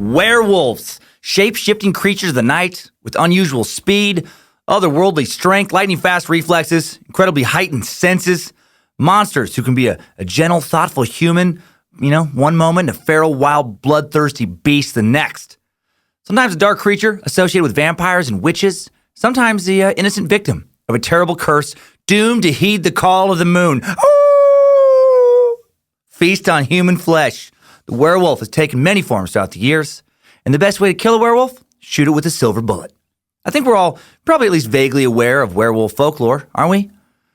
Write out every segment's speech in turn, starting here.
werewolves, shape-shifting creatures of the night with unusual speed, otherworldly strength, lightning-fast reflexes, incredibly heightened senses, monsters who can be a gentle, thoughtful human, one moment, a feral, wild, bloodthirsty beast the next. Sometimes a dark creature associated with vampires and witches, sometimes the innocent victim of a terrible curse, doomed to heed the call of the moon. Ooh! Feast on human flesh. The werewolf has taken many forms throughout the years, and the best way to kill a werewolf? Shoot it with a silver bullet. I think we're all probably at least vaguely aware of werewolf folklore, aren't we?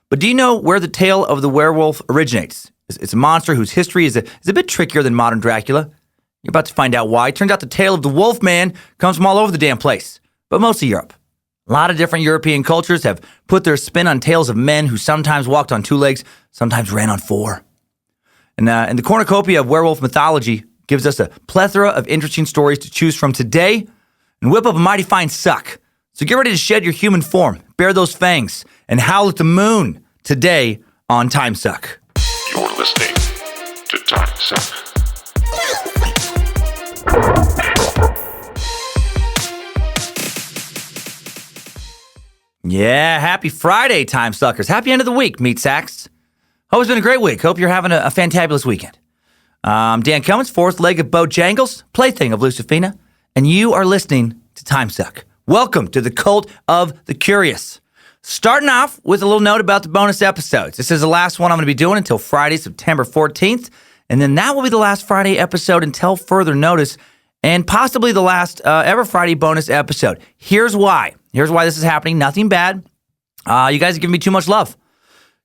But do you know where the tale of the werewolf originates? It's a monster whose history is a bit trickier than modern Dracula. You're about to find out why. Turns out the tale of the Wolfman comes from all over the damn place, but mostly Europe. A lot of different European cultures have put their spin on tales of men who sometimes walked on two legs, sometimes ran on four. And the cornucopia of werewolf mythology gives us a plethora of interesting stories to choose from today and whip up a mighty fine suck. So get ready to shed your human form, bare those fangs, and howl at the moon today on Timesuck. You're listening to Timesuck. Yeah, happy Friday, time suckers. Happy end of the week, meat sacks. Hope it's been a great week. Hope you're having a fantabulous weekend. I'm Dan Cummins, fourth leg of Bojangles, plaything of Lucifina, and you are listening to Timesuck. Welcome to the cult of the curious. Starting off with a little note about the bonus episodes. This is the last one I'm going to be doing until Friday, September 14th, and then that will be the last Friday episode until further notice, and possibly the last ever Friday bonus episode. Here's why. Here's why this is happening. Nothing bad. You guys have given me too much love.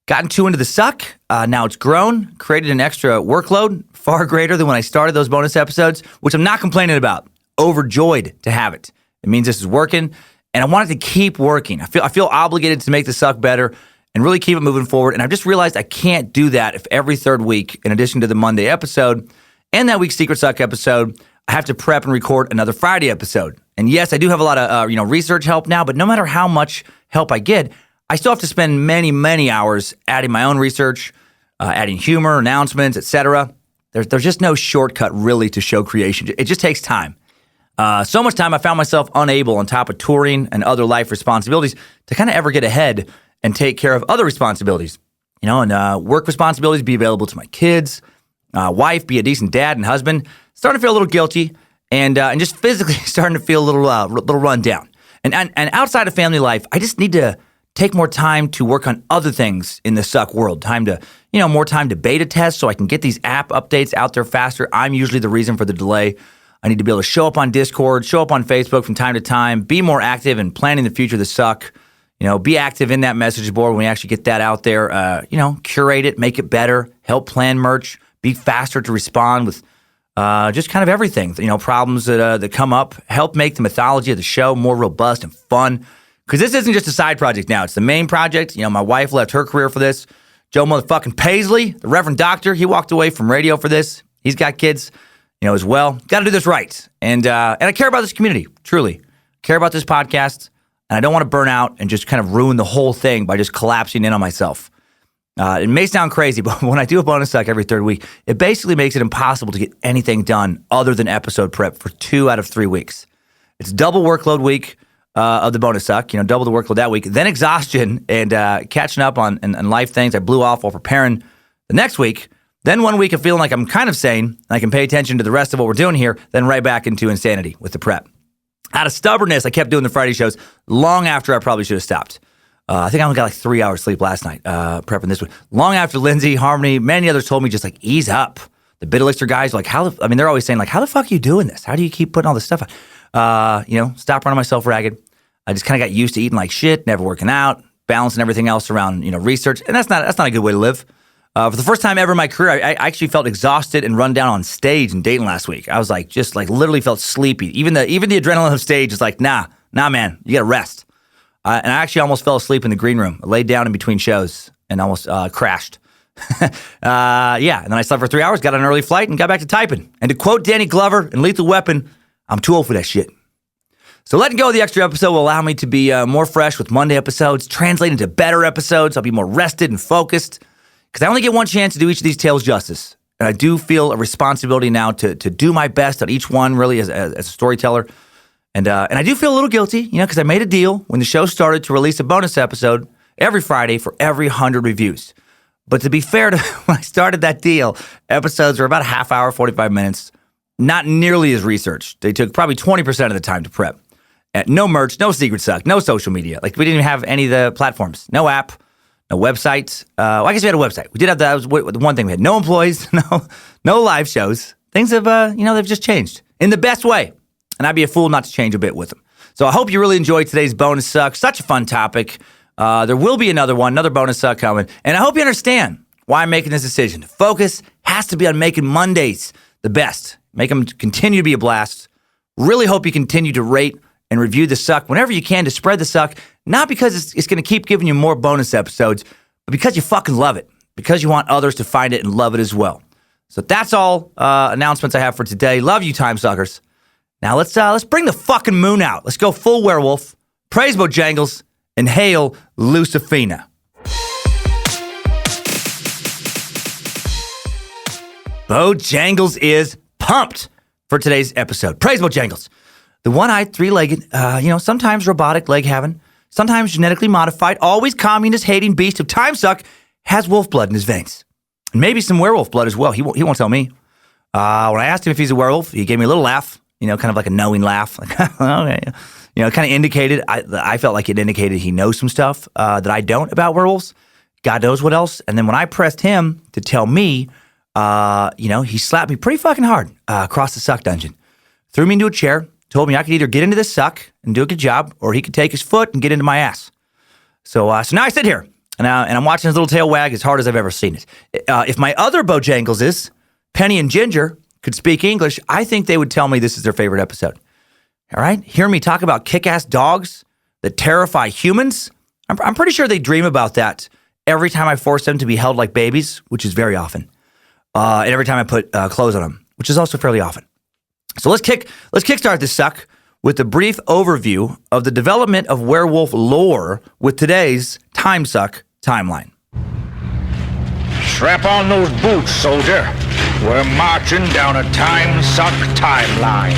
Gotten too into the suck. Now it's grown. Created an extra workload, far greater than when I started those bonus episodes, which I'm not complaining about. Overjoyed to have it. It means this is working, and I want it to keep working. I feel obligated to make the suck better and really keep it moving forward. And I've just realized I can't do that if every third week, in addition to the Monday episode and that week's Secret Suck episode, I have to prep and record another Friday episode. And yes, I do have a lot of research help now, but no matter how much help I get, I still have to spend many, many hours adding my own research, adding humor, announcements, etc. There's just no shortcut really to show creation. It just takes time. So much time I found myself unable, on top of touring and other life responsibilities, to kind of ever get ahead and take care of other responsibilities. And work responsibilities, be available to my kids, wife, be a decent dad and husband. Starting to feel a little guilty, and just physically starting to feel a little run down. And outside of family life, I just need to take more time to work on other things in the suck world. More time to beta test so I can get these app updates out there faster. I'm usually the reason for the delay. I need to be able to show up on Discord, show up on Facebook from time to time, be more active in planning the future of the suck. Be active in that message board when we actually get that out there. Curate it, make it better, help plan merch, be faster to respond with just kind of everything, problems that come up, help make the mythology of the show more robust and fun. Because this isn't just a side project now. It's the main project. My wife left her career for this. Joe motherfucking Paisley, the Reverend Doctor, he walked away from radio for this. He's got kids, as well. Got to do this right. And I care about this community, truly. Care about this podcast. And I don't want to burn out and just kind of ruin the whole thing by just collapsing in on myself. It may sound crazy, but when I do a bonus suck every third week, it basically makes it impossible to get anything done other than episode prep for 2 out of 3 weeks. It's double workload week of the bonus suck, double the workload that week, then exhaustion and catching up on life things I blew off while preparing the next week. Then 1 week of feeling like I'm kind of sane and I can pay attention to the rest of what we're doing here, then right back into insanity with the prep. Out of stubbornness, I kept doing the Friday shows long after I probably should have stopped. I think I only got like 3 hours sleep last night prepping this one. Long after Lindsay, Harmony, many others told me just like ease up. The Bit Elixir guys are like, they're always saying like, how the fuck are you doing this? How do you keep putting all this stuff out? Stop running myself ragged. I just kind of got used to eating like shit, never working out, balancing everything else around, research. And that's not a good way to live. For the first time ever in my career, I actually felt exhausted and run down on stage in Dayton last week. I was like, just like literally felt sleepy. Even the adrenaline of stage is like, nah, man, you got to rest. And I actually almost fell asleep in the green room. I laid down in between shows and almost crashed. And then I slept for 3 hours, got on an early flight, and got back to typing. And to quote Danny Glover in Lethal Weapon, I'm too old for that shit. So letting go of the extra episode will allow me to be more fresh with Monday episodes, translate into better episodes. I'll be more rested and focused, because I only get one chance to do each of these tales justice. And I do feel a responsibility now to do my best on each one, really, as a storyteller. And I do feel a little guilty, because I made a deal when the show started to release a bonus episode every Friday for every 100 reviews. But to be fair to when I started that deal, episodes were about a half hour, 45 minutes, not nearly as researched. They took probably 20% of the time to prep. No merch, no secret suck, no social media. Like, we didn't even have any of the platforms. No app, no website. Well, I guess we had a website. We did have that. Was the one thing we had. No employees, no live shows. Things have, they've just changed in the best way. And I'd be a fool not to change a bit with them. So I hope you really enjoyed today's bonus suck. Such a fun topic. There will be another bonus suck coming. And I hope you understand why I'm making this decision. The focus has to be on making Mondays the best. Make them continue to be a blast. Really hope you continue to rate and review the suck whenever you can to spread the suck. Not because it's going to keep giving you more bonus episodes, but because you fucking love it. Because you want others to find it and love it as well. So that's all announcements I have for today. Love you, time suckers. Now let's bring the fucking moon out. Let's go full werewolf. Praise Bojangles and hail Lucifina. Bojangles is pumped for today's episode. Praise Bojangles. The one-eyed, three-legged, sometimes robotic leg-having, sometimes genetically modified, always communist-hating beast of Timesuck has wolf blood in his veins. And maybe some werewolf blood as well. He won't tell me. When I asked him if he's a werewolf, he gave me a little laugh, kind of like a knowing laugh. Like, okay. Kind of indicated, I felt like it indicated he knows some stuff that I don't about werewolves. God knows what else. And then when I pressed him to tell me, he slapped me pretty fucking hard across the suck dungeon. Threw me into a chair, told me I could either get into this suck and do a good job, or he could take his foot and get into my ass. So now I sit here, and I'm watching his little tail wag as hard as I've ever seen it. If my other Bojangleses, Penny and Ginger, could speak English, I think they would tell me this is their favorite episode. All right? Hear me talk about kick-ass dogs that terrify humans? I'm pretty sure they dream about that every time I force them to be held like babies, which is very often. And every time I put clothes on them, which is also fairly often. So let's kickstart this suck with a brief overview of the development of werewolf lore with today's Timesuck timeline. Strap on those boots, soldier. We're marching down a Timesuck timeline.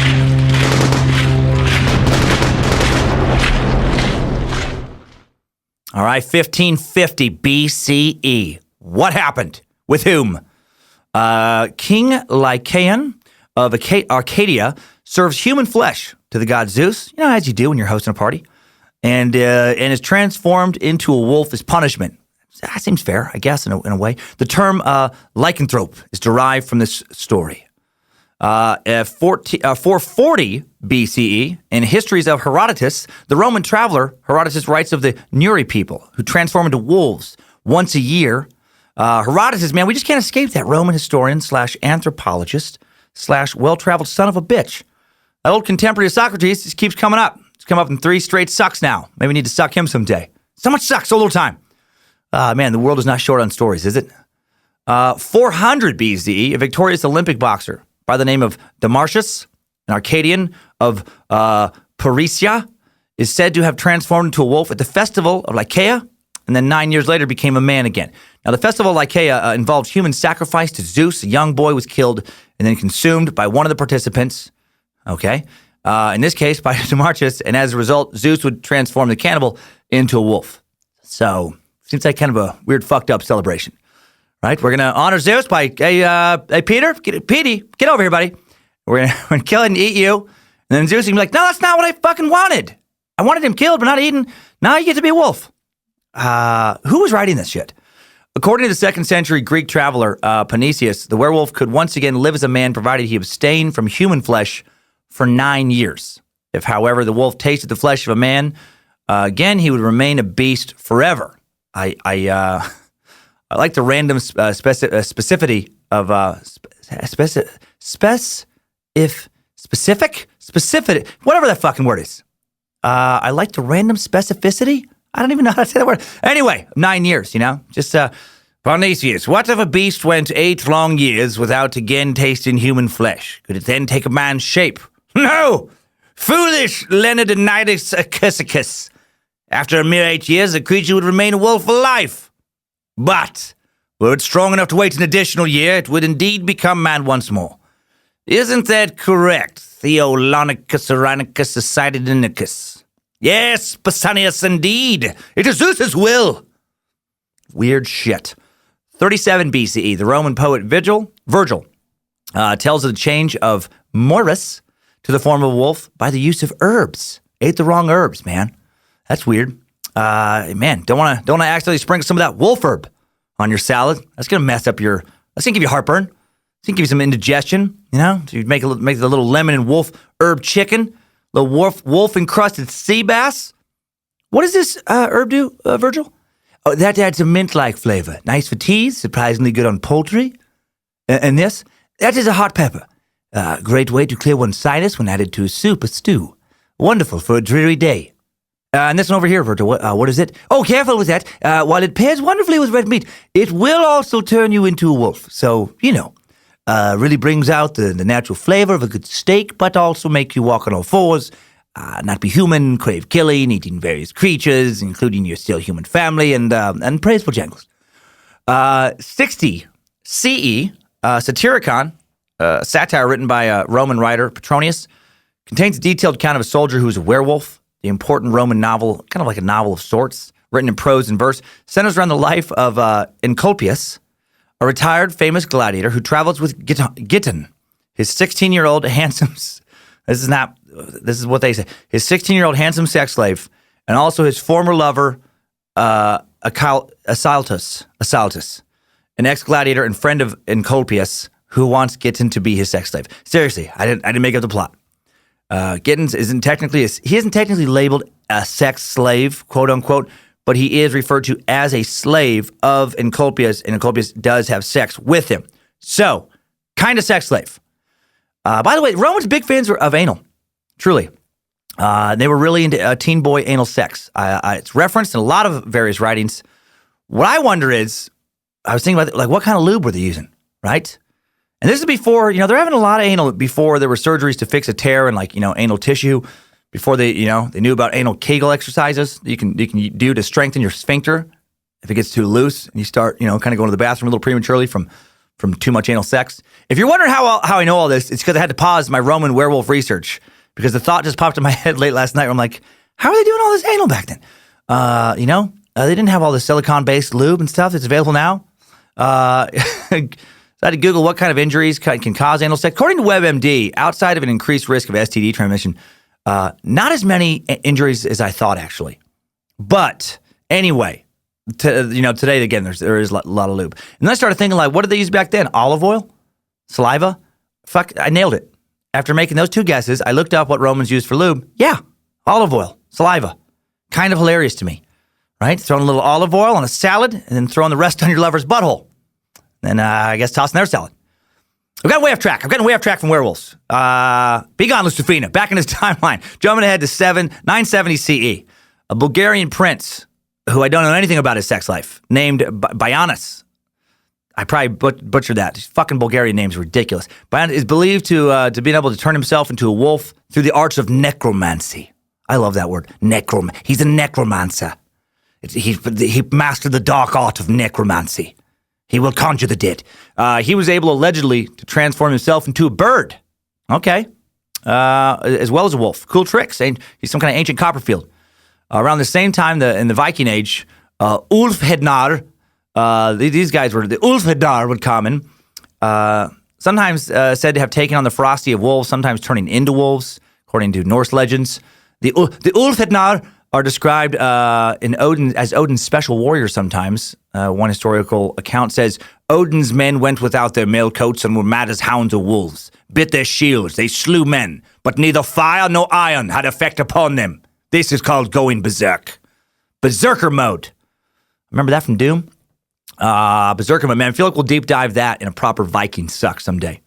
All right, 1550 BCE. What happened? With whom? King Lycaon of Arcadia serves human flesh to the god Zeus, as you do when you're hosting a party, and is transformed into a wolf as punishment. That seems fair, I guess, in a way. The term lycanthrope is derived from this story. 440 BCE, in Histories of Herodotus, the Roman traveler, Herodotus writes of the Nuri people who transform into wolves once a year. Herodotus, man, we just can't escape that Roman historian / anthropologist / well-traveled son of a bitch. That old contemporary of Socrates just keeps coming up. It's come up in 3 straight sucks now. Maybe we need to suck him someday. So much sucks, so little time. Man, the world is not short on stories, is it? 400 BCE, a victorious Olympic boxer by the name of Damarcius, an Arcadian of Parisia, is said to have transformed into a wolf at the festival of Lycaea, and then 9 years later became a man again. Now, the festival of Lycaea involved human sacrifice to Zeus. A young boy was killed and then consumed by one of the participants, okay? In this case, by Damarcius, and as a result, Zeus would transform the cannibal into a wolf. So, seems like kind of a weird, fucked up celebration, right? We're going to honor Zeus by, hey, Peter, Petey, get over here, buddy. We're going to kill it and eat you. And then Zeus can be like, no, that's not what I fucking wanted. I wanted him killed, but not eaten. Now you get to be a wolf. Who was writing this shit? According to the 2nd century Greek traveler Panesius, the werewolf could once again live as a man provided he abstained from human flesh for 9 years. If, however, the wolf tasted the flesh of a man, again, he would remain a beast forever. I like the random specificity of specific, whatever that fucking word is. I like the random specificity. I don't even know how to say that word. Anyway, 9 years, just, Parnasius, what if a beast went 8 long years without again tasting human flesh? Could it then take a man's shape? No! Foolish Leonidonitis Acursicus. After a mere 8 years, the creature would remain a wolf for life. But Were it strong enough to wait an additional year, it would indeed become man once more. Isn't that correct, Theolonicus Aranicus Acidinicus? Yes, Pausanias, indeed. It is Zeus's will. Weird shit. 37 BCE, the Roman poet Virgil tells of the change of Morris to the form of a wolf by the use of herbs. Ate the wrong herbs, man. That's weird. Man, don't want to accidentally sprinkle some of that wolf herb on your salad. That's gonna mess up your. That's gonna give you heartburn. It's gonna give you some indigestion. You know, so you make the little lemon and wolf herb chicken, the wolf encrusted sea bass. What does this herb do, Virgil? Oh, that adds a mint-like flavor. Nice for teas, surprisingly good on poultry. And this, that is a hot pepper. Great way to clear one's sinus when added to a soup or stew. Wonderful for a dreary day. And this one over here, Virgil, what is it? Oh, careful with that. While it pairs wonderfully with red meat, it will also turn you into a wolf. So, really brings out the natural flavor of a good steak, but also make you walk on all fours, not be human, crave killing, eating various creatures, including your still human family, and praise Bojangles. 60 CE, Satyricon, a satire written by a Roman writer, Petronius, contains a detailed account of a soldier who is a werewolf. The important Roman novel, kind of like a novel of sorts, written in prose and verse, centers around the life of Encolpius, a retired famous gladiator who travels with Giton, his 16-year-old handsome. This is what they say. His 16-year-old handsome sex slave, and also his former lover, Assaltus, an ex-gladiator and friend of Encolpius, who wants Giton to be his sex slave. Seriously, I didn't make up the plot. Gittins isn't technically labeled a sex slave, quote unquote, but he is referred to as a slave of Encolpius, and Encolpius does have sex with him. So, kind of sex slave. By the way, Romans big fans of anal, truly. They were really into teen boy anal sex. It's referenced in a lot of various writings. What I wonder is, I was thinking about what kind of lube were they using, right? And this is before, they're having a lot of anal before there were surgeries to fix a tear in anal tissue, before they knew about anal Kegel exercises you can do to strengthen your sphincter if it gets too loose and you start, kind of going to the bathroom a little prematurely from too much anal sex. If you're wondering how I know all this, it's because I had to pause my Roman werewolf research because the thought just popped in my head late last night where I'm like, how are they doing all this anal back then? They didn't have all the silicone-based lube and stuff that's available now. So I had to Google what kind of injuries can cause anal sex. According to WebMD, outside of an increased risk of STD transmission, not as many injuries as I thought, actually. But anyway, today, again, there is a lot of lube. And then I started thinking, what did they use back then? Olive oil? Saliva? Fuck, I nailed it. After making those two guesses, I looked up what Romans used for lube. Yeah, olive oil, saliva. Kind of hilarious to me, right? Throwing a little olive oil on a salad and then throwing the rest on your lover's butthole. And I guess tossing their salad. I've gotten way off track. From werewolves. Be gone, Lucifina. Back in his timeline. Jumping ahead to 970 CE. A Bulgarian prince, who I don't know anything about his sex life, named Bojangles. I probably butchered that. These fucking Bulgarian names are ridiculous. Bojangles is believed to being able to turn himself into a wolf through the arts of necromancy. I love that word. He's a necromancer. He mastered the dark art of necromancy. He will conjure the dead. He was able, allegedly, to transform himself into a bird. Okay. As well as a wolf. Cool tricks. He's some kind of ancient Copperfield. Around the same time, in the Viking Age, Ulfhednar, these guys the Ulfhednar would come in. Sometimes said to have taken on the ferocity of wolves, sometimes turning into wolves, according to Norse legends. The Ulfhednar are described as Odin's special warriors sometimes. One historical account says, Odin's men went without their mail coats and were mad as hounds of wolves. Bit their shields, they slew men, but neither fire nor iron had effect upon them. This is called going berserk. Berserker mode. Remember that from Doom? Berserker mode, man. I feel like we'll deep dive that in a proper Viking suck someday.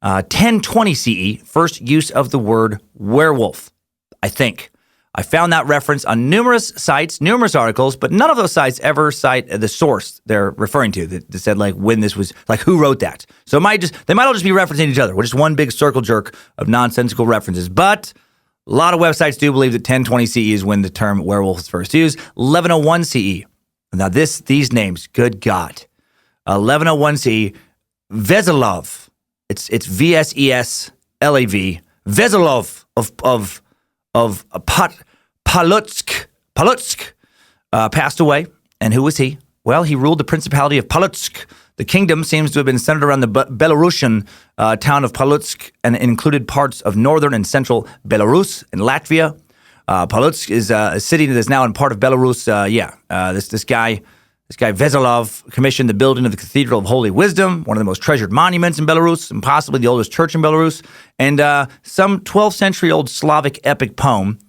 1020 CE, first use of the word werewolf, I think. I found that reference on numerous sites, numerous articles, but none of those sites ever cite the source they're referring to that said when this was, who wrote that. So they might all just be referencing each other. We're just one big circle jerk of nonsensical references. But a lot of websites do believe that 1020 CE is when the term werewolf was first used. 1101 CE. Now these names, good God. 1101 CE, Veselov. It's Veslav. Veselov of Polotsk passed away. And who was he? Well, he ruled the Principality of Polotsk. The kingdom seems to have been centered around the Belarusian town of Polotsk and included parts of northern and central Belarus and Latvia. Polotsk is a city that is now in part of Belarus. This guy Veselov commissioned the building of the Cathedral of Holy Wisdom, one of the most treasured monuments in Belarus and possibly the oldest church in Belarus. And some 12th century old Slavic epic poem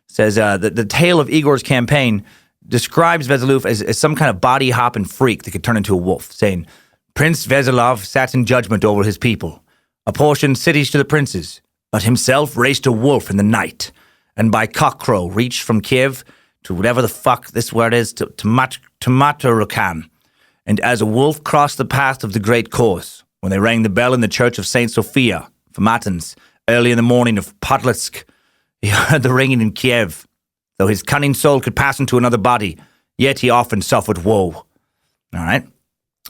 says that the tale of Igor's campaign describes Veselov as some kind of body-hopping freak that could turn into a wolf, saying, Prince Veselov sat in judgment over his people, apportioned cities to the princes, but himself raced a wolf in the night, and by cockcrow reached from Kiev to whatever the fuck this word is, to Matarukan, and as a wolf crossed the path of the great cause, when they rang the bell in the church of St. Sophia for Matins, early in the morning of Podlitsk, he heard the ringing in Kiev. Though his cunning soul could pass into another body, yet he often suffered woe. All right.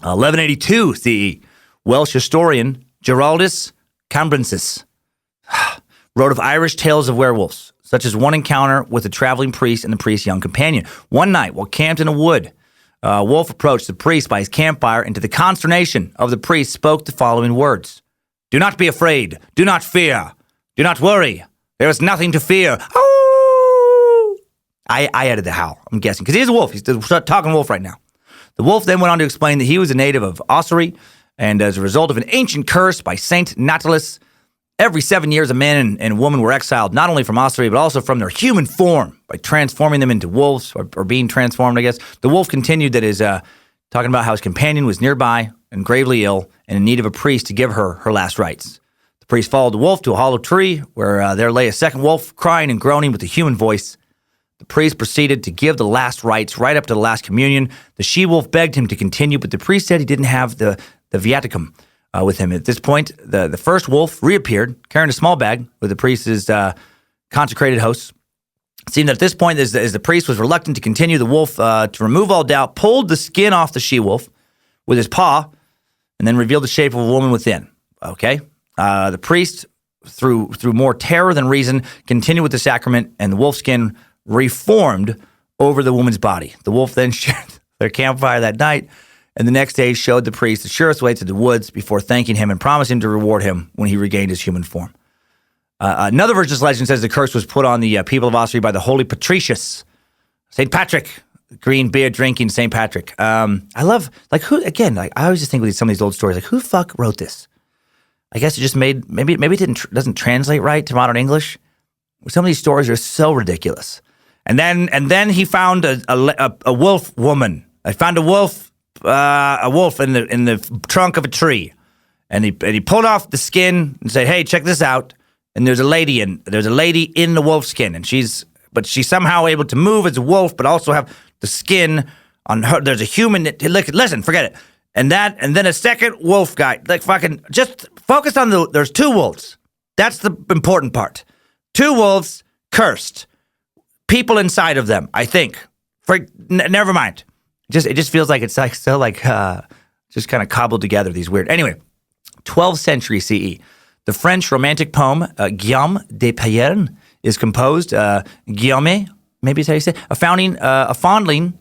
1182 CE, Welsh historian Geraldus Cambrensis wrote of Irish tales of werewolves, such as one encounter with a traveling priest and the priest's young companion. One night, while camped in a wood, a wolf approached the priest by his campfire, and to the consternation of the priest spoke the following words. Do not be afraid. Do not fear. Do not worry. There is nothing to fear. I added the howl, I'm guessing, because he's a wolf. He's the talking wolf right now. The wolf then went on to explain that he was a native of Ossory, and as a result of an ancient curse by Saint Natalis, every 7 years a man and woman were exiled, not only from Ossory, but also from their human form by transforming them into wolves, or being transformed, I guess. The wolf continued that his, talking about how his companion was nearby and gravely ill and in need of a priest to give her her last rites. The priest followed the wolf to a hollow tree where there lay a second wolf, crying and groaning with a human voice. The priest proceeded to give the last rites right up to the last communion. The she-wolf begged him to continue, but the priest said he didn't have the viaticum with him. At this point, the first wolf reappeared, carrying a small bag with the priest's consecrated hosts. It seemed that at this point, as the priest was reluctant to continue, the wolf, to remove all doubt, pulled the skin off the she-wolf with his paw and then revealed the shape of a woman within. Okay? The priest, through more terror than reason, continued with the sacrament, and the wolf skin reformed over the woman's body. The wolf then shared their campfire that night, and the next day showed the priest the surest way to the woods before thanking him and promising to reward him when he regained his human form. Another version of this legend says the curse was put on the people of Ossory by the holy Patricius, St. Patrick, green beer drinking St. Patrick. I love, who, again, I always just think with some of these old stories, who the fuck wrote this? I guess it just maybe it doesn't translate right to modern English. Some of these stories are so ridiculous. And then he found a wolf woman. I found a wolf in the trunk of a tree, and he pulled off the skin and said, "Hey, check this out." And there's a lady in the wolf skin, and she's somehow able to move as a wolf, but also have the skin on her. There's a human. Listen, forget it. And then a second wolf guy. Just focus on there's two wolves. That's the important part. Two wolves cursed. People inside of them, I think. Never mind. It just feels like it's just kind of cobbled together, these weird. Anyway, 12th century CE. The French romantic poem Guillaume de Payerne is composed. Guillaume, maybe is how you say it. A foundling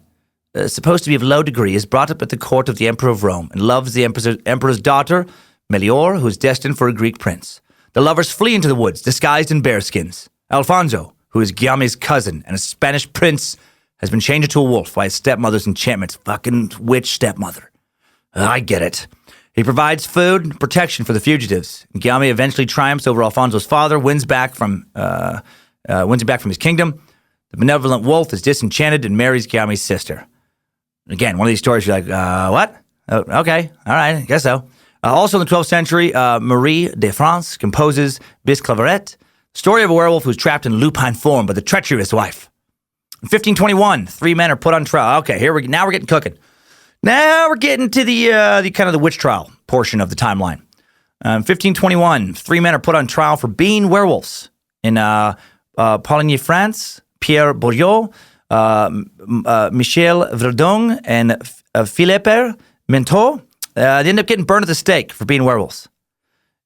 supposed to be of low degree is brought up at the court of the Emperor of Rome and loves the emperor's daughter, Melior, who is destined for a Greek prince. The lovers flee into the woods, disguised in bearskins. Alfonso, who is Guillaume's cousin and a Spanish prince, has been changed into a wolf by his stepmother's enchantments. Fucking witch stepmother. I get it. He provides food and protection for the fugitives. Guillaume eventually triumphs over Alfonso's father, wins him back from his kingdom. The benevolent wolf is disenchanted and marries Guillaume's sister. Again, one of these stories you're like, what? Oh, okay, all right, I guess so. Also in the 12th century, Marie de France composes Bis Claveret, story of a werewolf who's trapped in lupine form by the treachery of his wife. In 1521, 3 men are put on trial. Okay, now we're getting cooking. Now we're getting to the kind of the witch trial portion of the timeline. In 1521, 3 men are put on trial for being werewolves. In Poligny, France, Pierre Bourriot, Michel Verdun, and Philippe Mentot They ended up getting burned at the stake for being werewolves.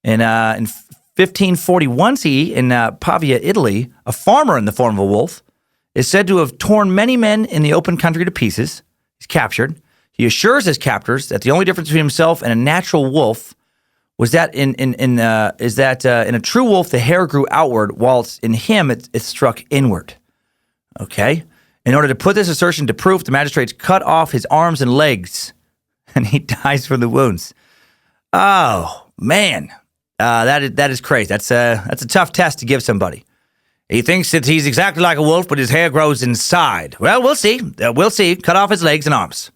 In 1541 CE, in Pavia, Italy, a farmer in the form of a wolf is said to have torn many men in the open country to pieces. He's captured. He assures his captors that the only difference between himself and a natural wolf was that in a true wolf the hair grew outward, whilst in him it struck inward. Okay. In order to put this assertion to proof, the magistrates cut off his arms and legs, and he dies from the wounds. Oh man, that is crazy. That's a tough test to give somebody. He thinks that he's exactly like a wolf, but his hair grows inside. Well, we'll see. We'll see. Cut off his legs and arms.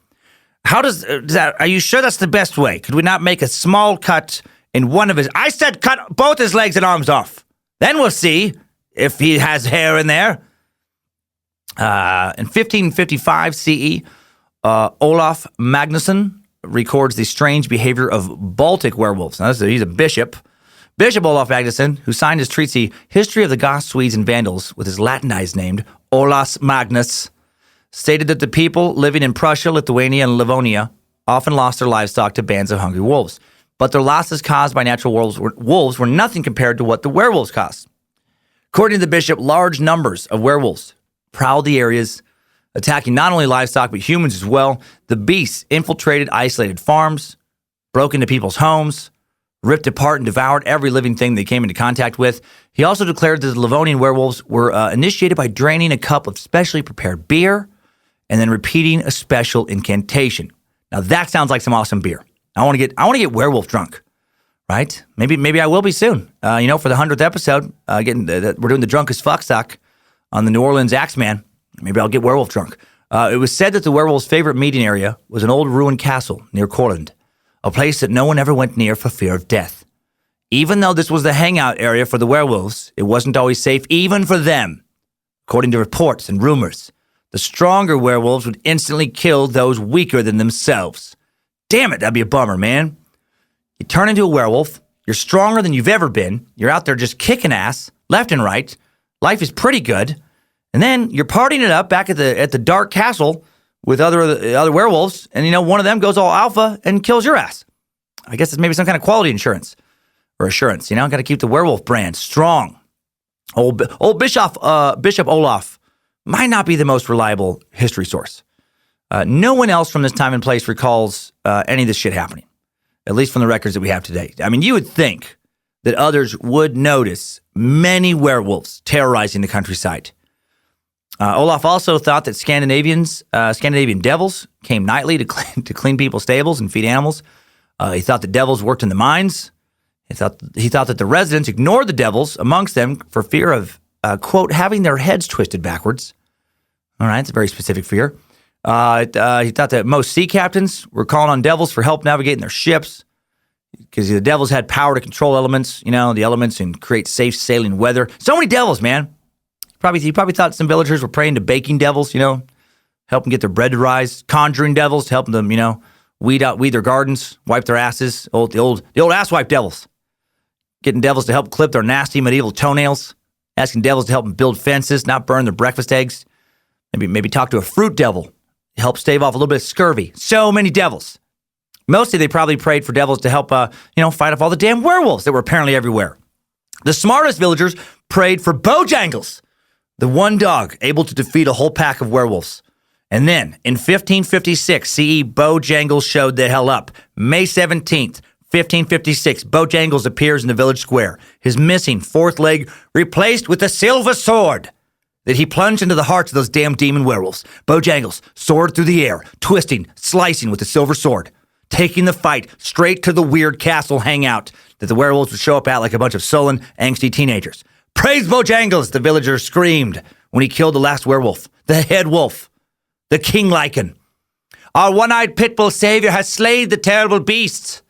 How does that? Are you sure that's the best way? Could we not make a small cut in one of his? I said cut both his legs and arms off. Then we'll see if he has hair in there. In 1555 CE, Olaf Magnusson records the strange behavior of Baltic werewolves. Now, he's a bishop. Bishop Olaf Magnusson, who signed his treatise History of the Goths, Swedes, and Vandals with his Latinized name, Olaus Magnus, stated that the people living in Prussia, Lithuania, and Livonia often lost their livestock to bands of hungry wolves. But their losses caused by natural wolves were nothing compared to what the werewolves caused. According to the bishop, large numbers of werewolves prowled the areas, attacking not only livestock but humans as well. The beasts infiltrated isolated farms, broke into people's homes, ripped apart and devoured every living thing they came into contact with. He also declared that the Livonian werewolves were initiated by draining a cup of specially prepared beer and then repeating a special incantation. Now that sounds like some awesome beer. I want to get werewolf drunk, right? Maybe I will be soon. For the 100th episode, we're doing the drunkest fuck suck on the New Orleans Axeman. Maybe I'll get werewolf drunk. It was said that the werewolf's favorite meeting area was an old ruined castle near Courland, a place that no one ever went near for fear of death. Even though this was the hangout area for the werewolves, it wasn't always safe even for them. According to reports and rumors, the stronger werewolves would instantly kill those weaker than themselves. Damn it, that'd be a bummer, man. You turn into a werewolf, you're stronger than you've ever been, you're out there just kicking ass, left and right, life is pretty good, and then you're partying it up back at the dark castle with other werewolves, and one of them goes all alpha and kills your ass. I guess it's maybe some kind of quality insurance or assurance. Got to keep the werewolf brand strong. Old Bishop Olaf might not be the most reliable history source. No one else from this time and place recalls any of this shit happening, at least from the records that we have today. I mean, you would think that others would notice many werewolves terrorizing the countryside. Olaf also thought that Scandinavian devils came nightly to clean people's stables and feed animals. He thought the devils worked in the mines. He thought that the residents ignored the devils amongst them for fear of, quote, having their heads twisted backwards. All right, it's a very specific fear. He thought that most sea captains were calling on devils for help navigating their ships because the devils had power to control elements, the elements, and create safe sailing weather. So many devils, man. He probably thought some villagers were praying to baking devils, help them get their bread to rise. Conjuring devils, helping them, weed their gardens, wipe their asses. The old asswipe devils. Getting devils to help clip their nasty medieval toenails. Asking devils to help them build fences, not burn their breakfast eggs. Maybe talk to a fruit devil. Help stave off a little bit of scurvy. So many devils. Mostly they probably prayed for devils to help, fight off all the damn werewolves that were apparently everywhere. The smartest villagers prayed for Bojangles, the one dog able to defeat a whole pack of werewolves. And then, in 1556, CE, Bojangles showed the hell up. May 17th, 1556, Bojangles appears in the village square, his missing fourth leg replaced with a silver sword that he plunged into the hearts of those damn demon werewolves. Bojangles soared through the air, twisting, slicing with the silver sword, taking the fight straight to the weird castle hangout that the werewolves would show up at like a bunch of sullen, angsty teenagers. Praise Bojangles, the villagers screamed when he killed the last werewolf, the head wolf, the king lycan. Our one-eyed pitbull savior has slayed the terrible beasts.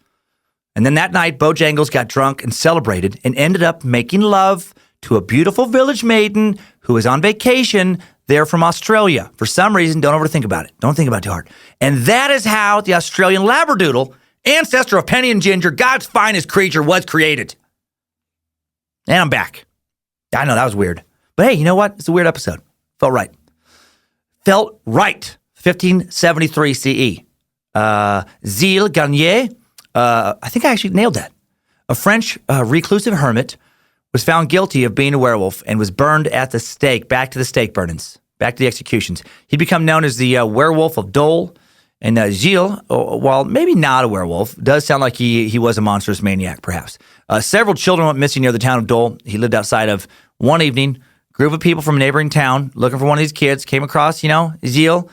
And then that night, Bojangles got drunk and celebrated and ended up making love to a beautiful village maiden who was on vacation there from Australia. For some reason, don't overthink about it. Don't think about it too hard. And that is how the Australian Labradoodle, ancestor of Penny and Ginger, God's finest creature, was created. And I'm back. I know, that was weird. But hey, you know what? It's a weird episode. Felt right. 1573 CE. Gilles Garnier, I think I actually nailed that. A French reclusive hermit was found guilty of being a werewolf and was burned at the stake, back to the stake burnings, back to the executions. He'd become known as the werewolf of Dole. And Gilles, while maybe not a werewolf, does sound like he was a monstrous maniac, perhaps. Several children went missing near the town of Dole. He lived outside of. One evening, a group of people from a neighboring town looking for one of these kids came across, Gilles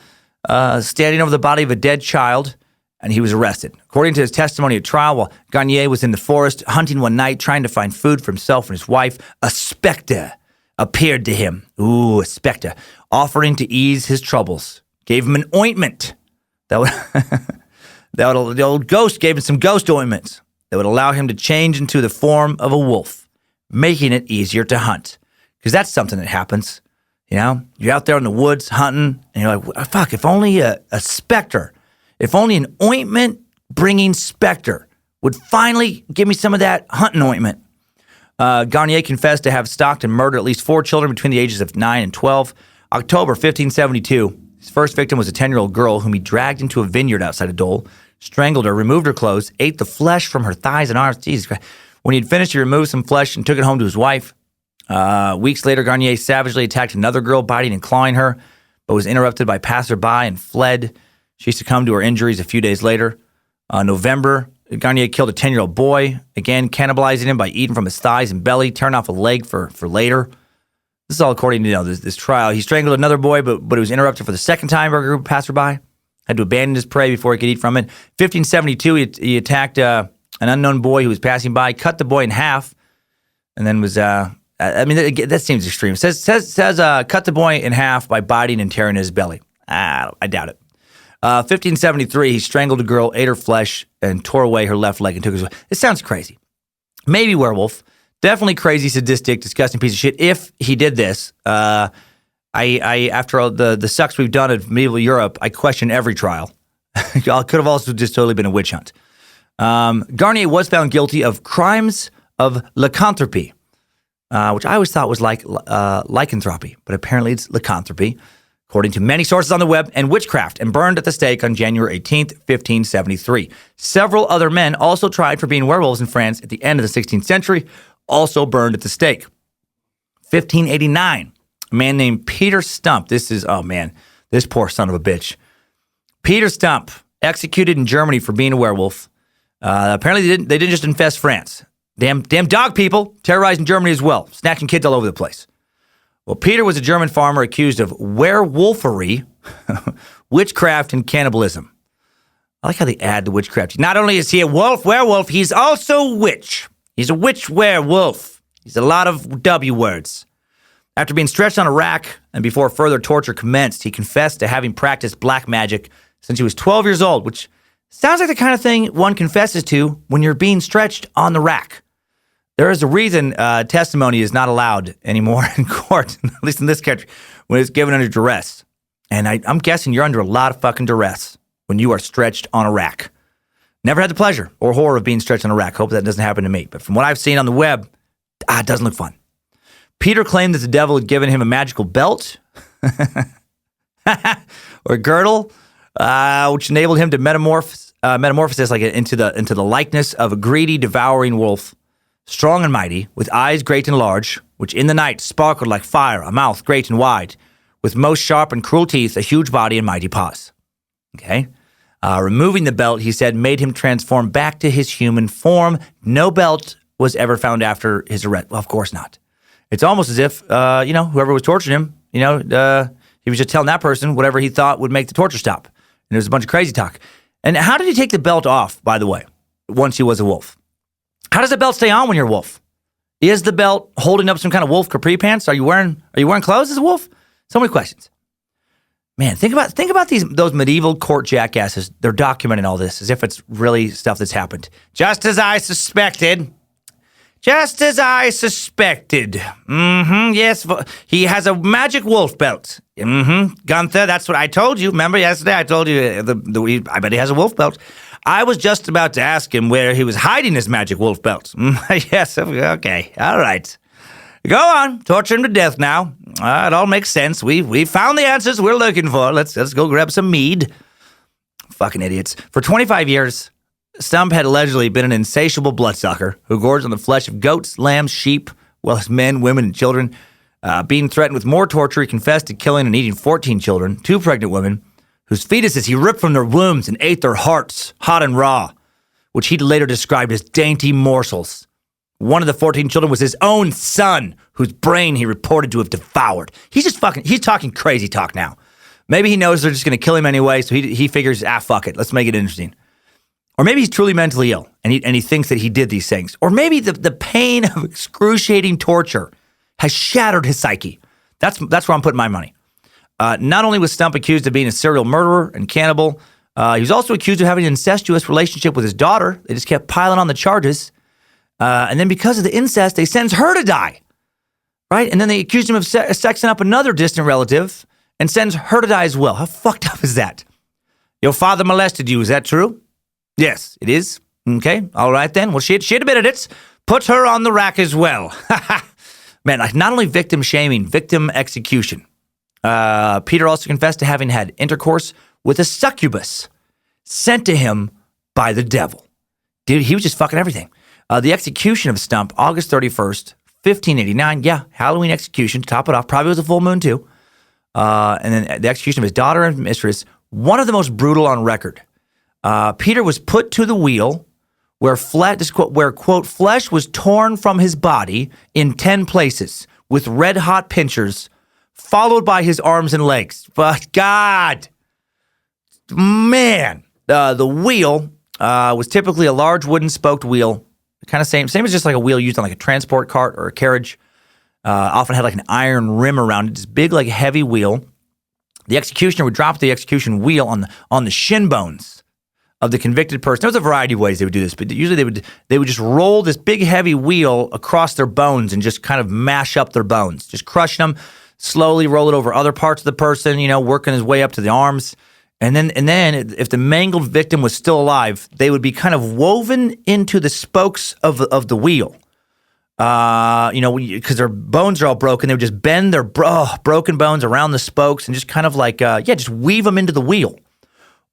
standing over the body of a dead child, and he was arrested. According to his testimony at trial, while Garnier was in the forest hunting one night, trying to find food for himself and his wife, a specter appeared to him. Ooh, a specter, offering to ease his troubles. Gave him an ointment. The old ghost gave him some ghost ointments that would allow him to change into the form of a wolf, making it easier to hunt. Because that's something that happens. You're out there in the woods hunting, and you're like, fuck, if only a specter, if only an ointment-bringing specter would finally give me some of that hunting ointment. Garnier confessed to have stalked and murdered at least 4 children between the ages of 9 and 12. October 1572, his first victim was a 10-year-old girl whom he dragged into a vineyard outside of Dole, strangled her, removed her clothes, ate the flesh from her thighs and arms. Jesus Christ. When he'd finished, he removed some flesh and took it home to his wife. Weeks later, Garnier savagely attacked another girl, biting and clawing her, but was interrupted by passerby and fled. She succumbed to her injuries a few days later. November, Garnier killed a 10-year-old boy, again cannibalizing him by eating from his thighs and belly, tearing off a leg for later. This is all according to this trial. He strangled another boy, but he was interrupted for the second time by a group of passerby. Had to abandon his prey before he could eat from it. 1572, he attacked an unknown boy who was passing by, cut the boy in half, and then was... that seems extreme. It says cut the boy in half by biting and tearing his belly. I doubt it. 1573, he strangled a girl, ate her flesh, and tore away her left leg and took his. It sounds crazy. Maybe werewolf. Definitely crazy, sadistic, disgusting piece of shit. If he did this, I after all the sucks we've done at medieval Europe, I question every trial. Could have also just totally been a witch hunt. Garnier was found guilty of crimes of lycanthropy. Which I always thought was like lycanthropy, but apparently it's lycanthropy, according to many sources on the web, and witchcraft, and burned at the stake on January 18th, 1573. Several other men also tried for being werewolves in France at the end of the 16th century, also burned at the stake. 1589, a man named Peter Stumpp. This poor son of a bitch. Peter Stumpp, executed in Germany for being a werewolf. Apparently they didn't just infest France. Damn dog people terrorizing Germany as well, snatching kids all over the place. Well, Peter was a German farmer accused of werewolfery, witchcraft, and cannibalism. I like how they add the witchcraft. Not only is he a werewolf, he's also a witch. He's a witch werewolf. He's a lot of W words. After being stretched on a rack and before further torture commenced, he confessed to having practiced black magic since he was 12 years old, which sounds like the kind of thing one confesses to when you're being stretched on the rack. There is a reason testimony is not allowed anymore in court, at least in this country, when it's given under duress. And I'm guessing you're under a lot of fucking duress when you are stretched on a rack. Never had the pleasure or horror of being stretched on a rack. Hope that doesn't happen to me. But from what I've seen on the web, it doesn't look fun. Peter claimed that the devil had given him a magical belt or girdle, which enabled him to metamorphosis into the likeness of a greedy, devouring wolf. Strong and mighty, with eyes great and large, which in the night sparkled like fire, a mouth great and wide, with most sharp and cruel teeth, a huge body and mighty paws. Okay? Removing the belt, he said, made him transform back to his human form. No belt was ever found after his arrest. Well, of course not. It's almost as if, whoever was torturing him, he was just telling that person whatever he thought would make the torture stop. And there was a bunch of crazy talk. And how did he take the belt off, by the way, once he was a wolf? How does the belt stay on when you're a wolf? Is the belt holding up some kind of wolf capri pants? Are you wearing clothes as a wolf? So many questions. Man, think about those medieval court jackasses. They're documenting all this as if it's really stuff that's happened. Just as I suspected. Yes, he has a magic wolf belt. Gunther, that's what I told you. Remember yesterday I told you I bet he has a wolf belt. I was just about to ask him where he was hiding his magic wolf belt. Yes, okay, all right. Go on, torture him to death now. It all makes sense. We found the answers we're looking for. Let's go grab some mead. Fucking idiots. For 25 years, Stumpp had allegedly been an insatiable bloodsucker who gorged on the flesh of goats, lambs, sheep, well as men, women, and children. Being threatened with more torture, he confessed to killing and eating 14 children, 2 pregnant women, whose fetuses he ripped from their wombs and ate their hearts, hot and raw, which he later described as dainty morsels. One of the 14 children was his own son, whose brain he reported to have devoured. He's talking crazy talk now. Maybe he knows they're just going to kill him anyway, so he figures, fuck it, let's make it interesting. Or maybe he's truly mentally ill, and he thinks that he did these things. Or maybe the pain of excruciating torture has shattered his psyche. That's where I'm putting my money. Not only was Stumpp accused of being a serial murderer and cannibal, he was also accused of having an incestuous relationship with his daughter. They just kept piling on the charges. And then because of the incest, they sentenced her to die. Right? And then they accused him of sexing up another distant relative and sentenced her to die as well. How fucked up is that? Your father molested you, is that true? Yes, it is. Okay, all right then. Well, she admitted it. Put her on the rack as well. Man, like not only victim shaming, victim execution. Peter also confessed to having had intercourse with a succubus sent to him by the devil. Dude, he was just fucking everything. The execution of Stumpp, August 31st, 1589. Yeah, Halloween execution to top it off. Probably was a full moon too. And then the execution of his daughter and mistress, one of the most brutal on record. Peter was put to the wheel where, quote, flesh was torn from his body in 10 places with red-hot pincers, followed by his arms and legs. But God, man, the wheel was typically a large wooden spoked wheel, kind of same as just like a wheel used on like a transport cart or a carriage. Often had like an iron rim around it, this big like heavy wheel. The executioner would drop the execution wheel on the shin bones of the convicted person. There was a variety of ways they would do this, but usually they would just roll this big heavy wheel across their bones and just kind of mash up their bones, just crush them, slowly roll it over other parts of the person, working his way up to the arms. And then if the mangled victim was still alive, they would be kind of woven into the spokes of the wheel. Because their bones are all broken, they would just bend their broken bones around the spokes and just kind of like, just weave them into the wheel.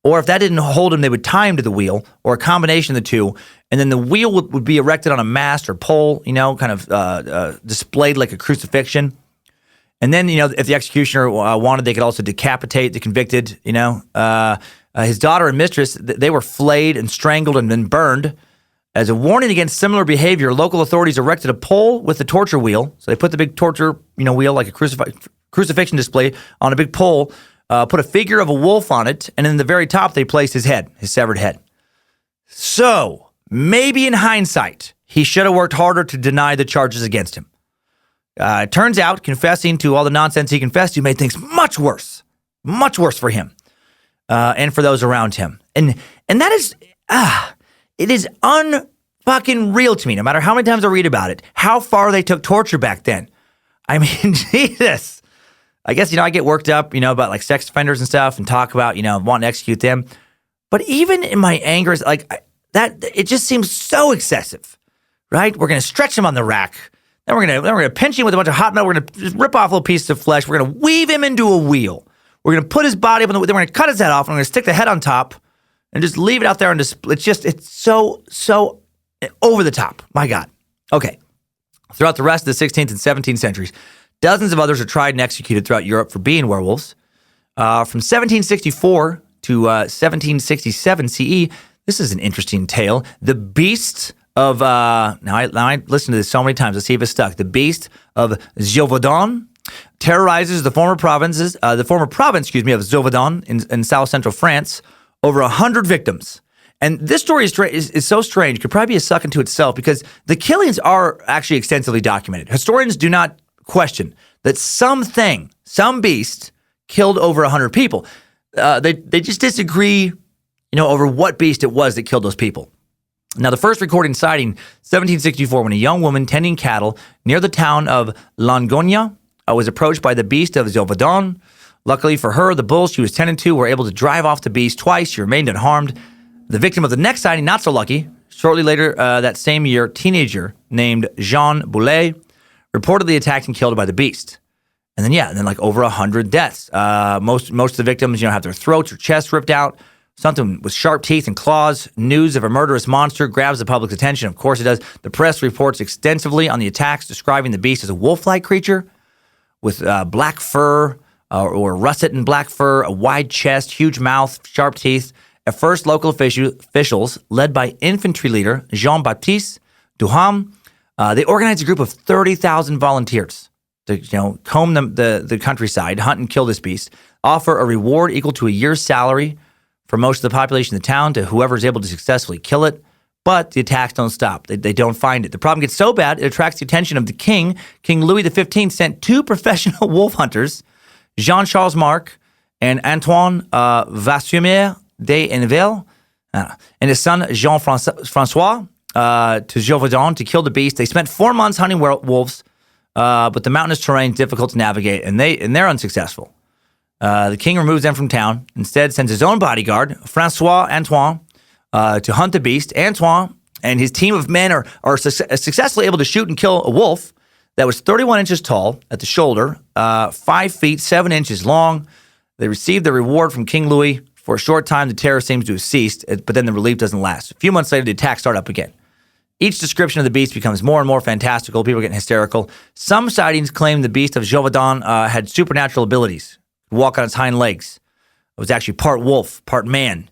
Or if that didn't hold them, they would tie him to the wheel, or a combination of the two. And then the wheel would be erected on a mast or pole, kind of displayed like a crucifixion. And then, if the executioner wanted, they could also decapitate the convicted, his daughter and mistress, they were flayed and strangled and then burned. As a warning against similar behavior, local authorities erected a pole with the torture wheel. So they put the big torture, wheel like a crucifixion display on a big pole, put a figure of a wolf on it, and in the very top they placed his severed head. So, maybe in hindsight, he should have worked harder to deny the charges against him. It turns out, confessing to all the nonsense he confessed to made things much worse for him and for those around him. And that is, it is unfucking real to me, no matter how many times I read about it, how far they took torture back then. I mean, Jesus. I guess, I get worked up, about like sex offenders and stuff and talk about, wanting to execute them. But even in my anger, it just seems so excessive, right? We're going to stretch him on the rack. Then we're going to pinch him with a bunch of hot metal. We're going to just rip off little pieces of flesh. We're going to weave him into a wheel. We're going to put his body up on then we're going to cut his head off. And we're going to stick the head on top and just leave it out there. And it's so over the top. My God. Okay. Throughout the rest of the 16th and 17th centuries, dozens of others are tried and executed throughout Europe for being werewolves. From 1764 to 1767 CE, this is an interesting tale. The Beast of, now I listened to this so many times, let's see if it's stuck. The Beast of Gevaudan terrorizes the former province of Gevaudan in south central France, over 100 victims. And this story is so strange, it could probably be a suck into itself, because the killings are actually extensively documented. Historians do not question that some beast killed over 100 people. They just disagree, over what beast it was that killed those people. Now, the first recorded sighting, 1764, when a young woman tending cattle near the town of Langogne was approached by the Beast of Gevaudan. Luckily for her, the bulls she was tending to were able to drive off the beast twice. She remained unharmed. The victim of the next sighting, not so lucky. Shortly later that same year, teenager named Jean Boulet reportedly attacked and killed by the beast. And then like over 100 deaths. Most of the victims, have their throats or chests ripped out. something with sharp teeth and claws. News of a murderous monster grabs the public's attention. Of course it does. The press reports extensively on the attacks, describing the beast as a wolf-like creature with black fur or russet and black fur, a wide chest, huge mouth, sharp teeth. At first, local officials, led by infantry leader Jean-Baptiste Duham, they organized a group of 30,000 volunteers to comb the countryside, hunt and kill this beast, offer a reward equal to a year's salary for most of the population of the town to whoever is able to successfully kill it. But the attacks don't stop. They don't find it. The problem gets so bad, it attracts the attention of the king. King Louis XV sent 2 professional wolf hunters, Jean-Charles Marc and Antoine Vassumier de Henneville, and his son Jean-Francois to Gevaudan to kill the beast. They spent 4 months hunting werewolves, but the mountainous terrain is difficult to navigate, and they're unsuccessful. The king removes them from town, instead sends his own bodyguard, Francois Antoine, to hunt the beast. Antoine and his team of men are successfully able to shoot and kill a wolf that was 31 inches tall at the shoulder, 5 feet, 7 inches long. They received the reward from King Louis. For a short time, the terror seems to have ceased, but then the relief doesn't last. A few months later, the attacks start up again. Each description of the beast becomes more and more fantastical. People are getting hysterical. Some sightings claim the Beast of Gevaudan had supernatural abilities. Could walk on its hind legs. It was actually part wolf, part man.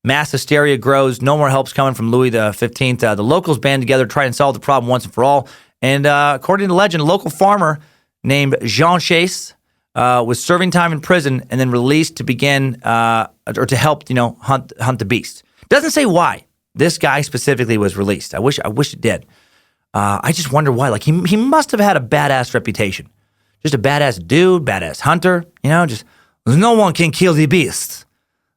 Mass hysteria grows. No more help's coming from Louis XV. The locals band together to try and solve the problem once and for all. And according to legend, a local farmer named Jean Chase was serving time in prison and then released to begin or to help, hunt the beast. Doesn't say why this guy specifically was released. I wish it did. I just wonder why. Like he must have had a badass reputation. Just a badass dude, badass hunter. Just no one can kill the beast.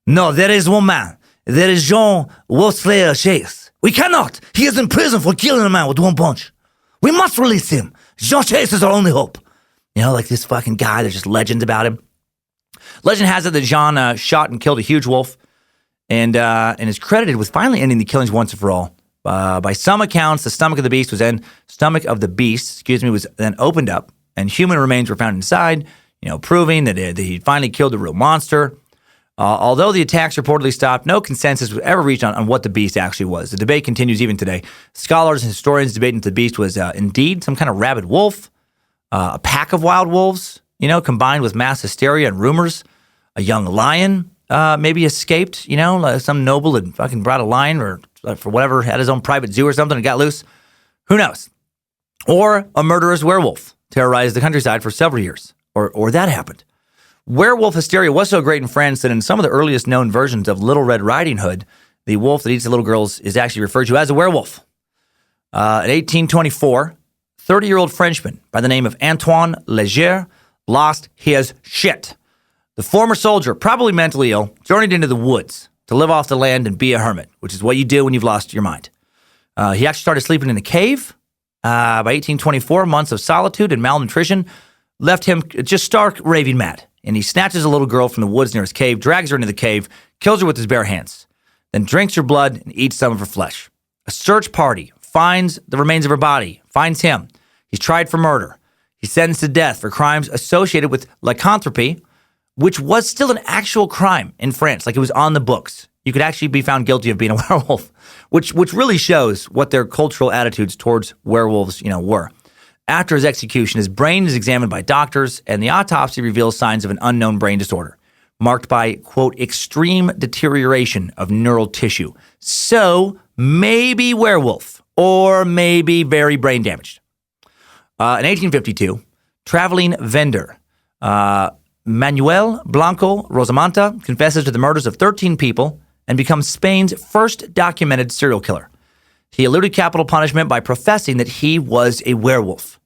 No, there is one man. There is Jean Wolfslayer Chase. We cannot. He is in prison for killing a man with one punch. We must release him. Jean Chase is our only hope. Like this fucking guy. There's just legends about him. Legend has it that Jean shot and killed a huge wolf and is credited with finally ending the killings once and for all. By some accounts, the stomach of the beast was then opened up and human remains were found inside, proving that he finally killed the real monster. Although the attacks reportedly stopped, no consensus was ever reached on what the beast actually was. The debate continues even today. Scholars and historians debating if the beast was indeed some kind of rabid wolf, a pack of wild wolves, combined with mass hysteria and rumors. A young lion maybe escaped, some noble had fucking brought a lion or for whatever, had his own private zoo or something and got loose. Who knows? Or a murderous werewolf terrorized the countryside for several years, or that happened. Werewolf hysteria was so great in France that in some of the earliest known versions of Little Red Riding Hood, the wolf that eats the little girls is actually referred to as a werewolf. In 1824, 30-year-old Frenchman by the name of Antoine Leger lost his shit. The former soldier, probably mentally ill, journeyed into the woods to live off the land and be a hermit, which is what you do when you've lost your mind. He actually started sleeping in a cave. By 1824, months of solitude and malnutrition left him just stark raving mad. And he snatches a little girl from the woods near his cave, drags her into the cave, kills her with his bare hands, then drinks her blood and eats some of her flesh. A search party finds the remains of her body, finds him. He's tried for murder. He's sentenced to death for crimes associated with lycanthropy, which was still an actual crime in France. Like it was on the books. You could actually be found guilty of being a werewolf, which really shows what their cultural attitudes towards werewolves, were. After his execution, his brain is examined by doctors, and the autopsy reveals signs of an unknown brain disorder, marked by, quote, extreme deterioration of neural tissue. So, maybe werewolf, or maybe very brain damaged. In 1852, traveling vendor Manuel Blanco Rosamanta confesses to the murders of 13 people and becomes Spain's first documented serial killer. He eluded capital punishment by professing that he was a werewolf.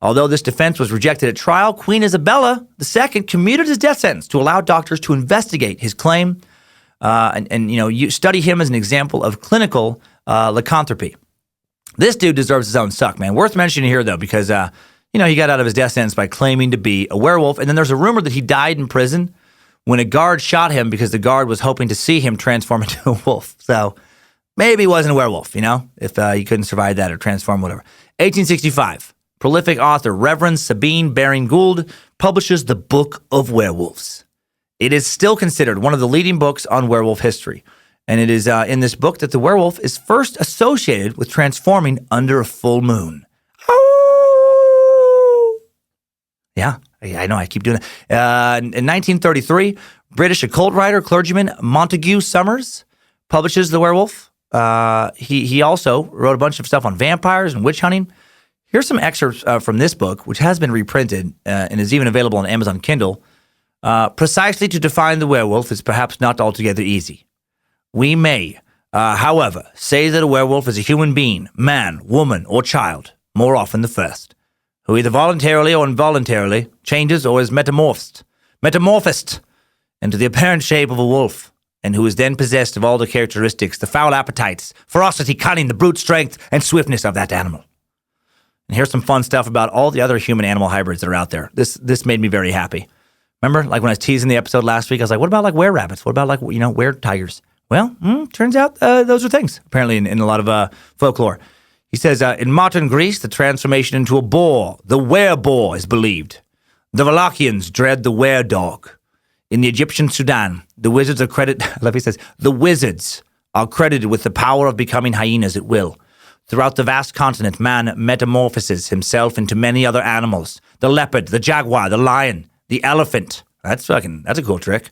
Although this defense was rejected at trial, Queen Isabella II commuted his death sentence to allow doctors to investigate his claim and you study him as an example of clinical lycanthropy. This dude deserves his own suck, man. Worth mentioning here, though, because he got out of his death sentence by claiming to be a werewolf. And then there's a rumor that he died in prison when a guard shot him because the guard was hoping to see him transform into a wolf. So maybe he wasn't a werewolf, if he couldn't survive that or transform, whatever. 1865, prolific author Reverend Sabine Baring Gould publishes the Book of Werewolves. It is still considered one of the leading books on werewolf history. And it is in this book that the werewolf is first associated with transforming under a full moon. Yeah, I know, I keep doing it. In 1933, British occult writer, clergyman Montague Summers publishes The Werewolf. He also wrote a bunch of stuff on vampires and witch hunting. Here's some excerpts from this book, which has been reprinted and is even available on Amazon Kindle. Precisely to define the werewolf is perhaps not altogether easy. We may, however, say that a werewolf is a human being, man, woman, or child, more often the first, who either voluntarily or involuntarily changes or is metamorphosed into the apparent shape of a wolf, and who is then possessed of all the characteristics, the foul appetites, ferocity, cunning, the brute strength, and swiftness of that animal. And here's some fun stuff about all the other human-animal hybrids that are out there. This made me very happy. Remember, like when I was teasing the episode last week, I was like, what about like were-rabbits? What about like, were-tigers? Well, turns out those are things, apparently, in a lot of folklore. He says, in modern Greece, the transformation into a boar, the were-boar, is believed. The Wallachians dread the were-dog. In the Egyptian Sudan, the wizards are the wizards are credited with the power of becoming hyenas at will. Throughout the vast continent, man metamorphoses himself into many other animals. The leopard, the jaguar, the lion, the elephant. That's a cool trick.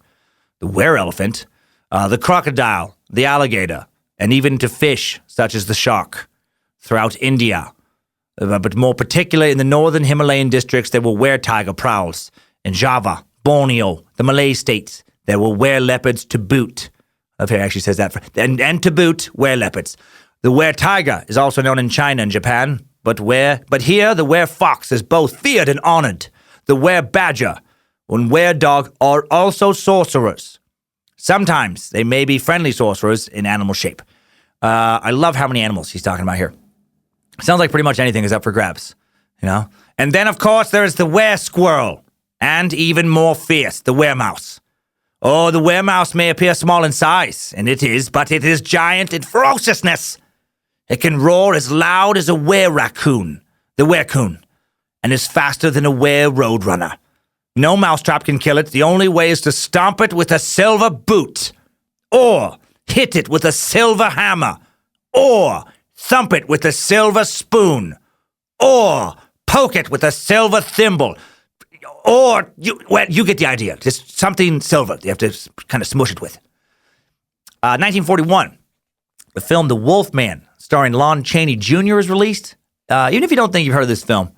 The were-elephant. The crocodile, the alligator, and even to fish, such as the shark. Throughout India, but more particularly in the northern Himalayan districts, there were were-tiger prowls. In Java, Borneo, the Malay states, there were were-leopards to boot. It actually says that. And to boot, were-leopards. The were-tiger is also known in China and Japan, but here the were-fox is both feared and honored. The were-badger and were-dog are also sorcerers. Sometimes they may be friendly sorcerers in animal shape. I love how many animals he's talking about here. Sounds like pretty much anything is up for grabs, And then, of course, there is the were-squirrel, and even more fierce, the were-mouse. Oh, the were-mouse may appear small in size, and it is, but it is giant in ferociousness. It can roar as loud as a were-raccoon, the were-coon, and is faster than a were-roadrunner. No mousetrap can kill it. The only way is to stomp it with a silver boot, or hit it with a silver hammer, or thump it with a silver spoon, or poke it with a silver thimble, or you get the idea. Just something silver you have to kind of smush it with. 1941, the film The Wolfman, starring Lon Chaney Jr. is released. Even if you don't think you've heard of this film,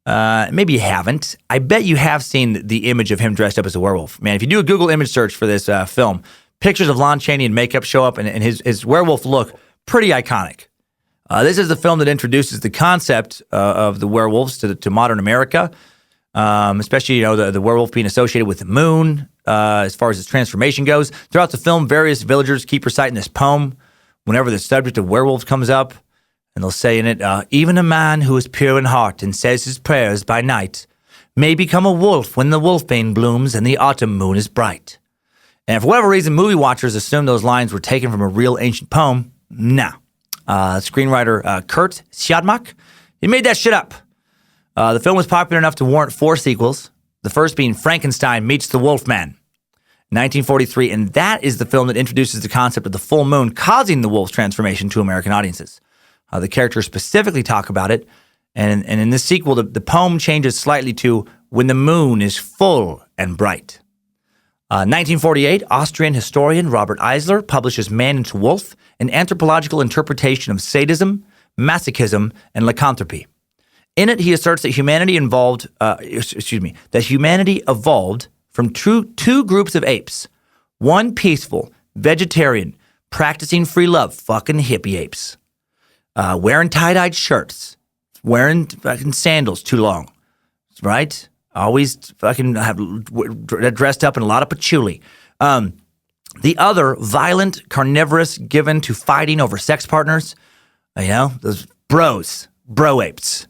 maybe you haven't. I bet you have seen the image of him dressed up as a werewolf. Man, if you do a Google image search for this film, pictures of Lon Chaney in makeup show up, and his werewolf look, pretty iconic. This is the film that introduces the concept of the werewolves to modern America, especially the werewolf being associated with the moon as far as its transformation goes. Throughout the film, various villagers keep reciting this poem whenever the subject of werewolves comes up, and they'll say in it, even a man who is pure in heart and says his prayers by night may become a wolf when the wolfbane blooms and the autumn moon is bright. And for whatever reason, movie watchers assume those lines were taken from a real ancient poem. No. Screenwriter Kurt Siodmak, he made that shit up. The film was popular enough to warrant 4 sequels, the first being Frankenstein Meets the Wolfman, 1943, and that is the film that introduces the concept of the full moon causing the wolf's transformation to American audiences. The characters specifically talk about it, and in this sequel, the poem changes slightly to when the moon is full and bright. 1948, Austrian historian Robert Eisler publishes Man into Wolf, an anthropological interpretation of sadism, masochism, and lycanthropy. In it, he asserts that humanity evolved from two groups of apes. One peaceful, vegetarian, practicing free love, fucking hippie apes. Wearing tie-dyed shirts, wearing fucking sandals too long, right? Always fucking dressed up in a lot of patchouli. The other, violent, carnivorous, given to fighting over sex partners. Those bro apes,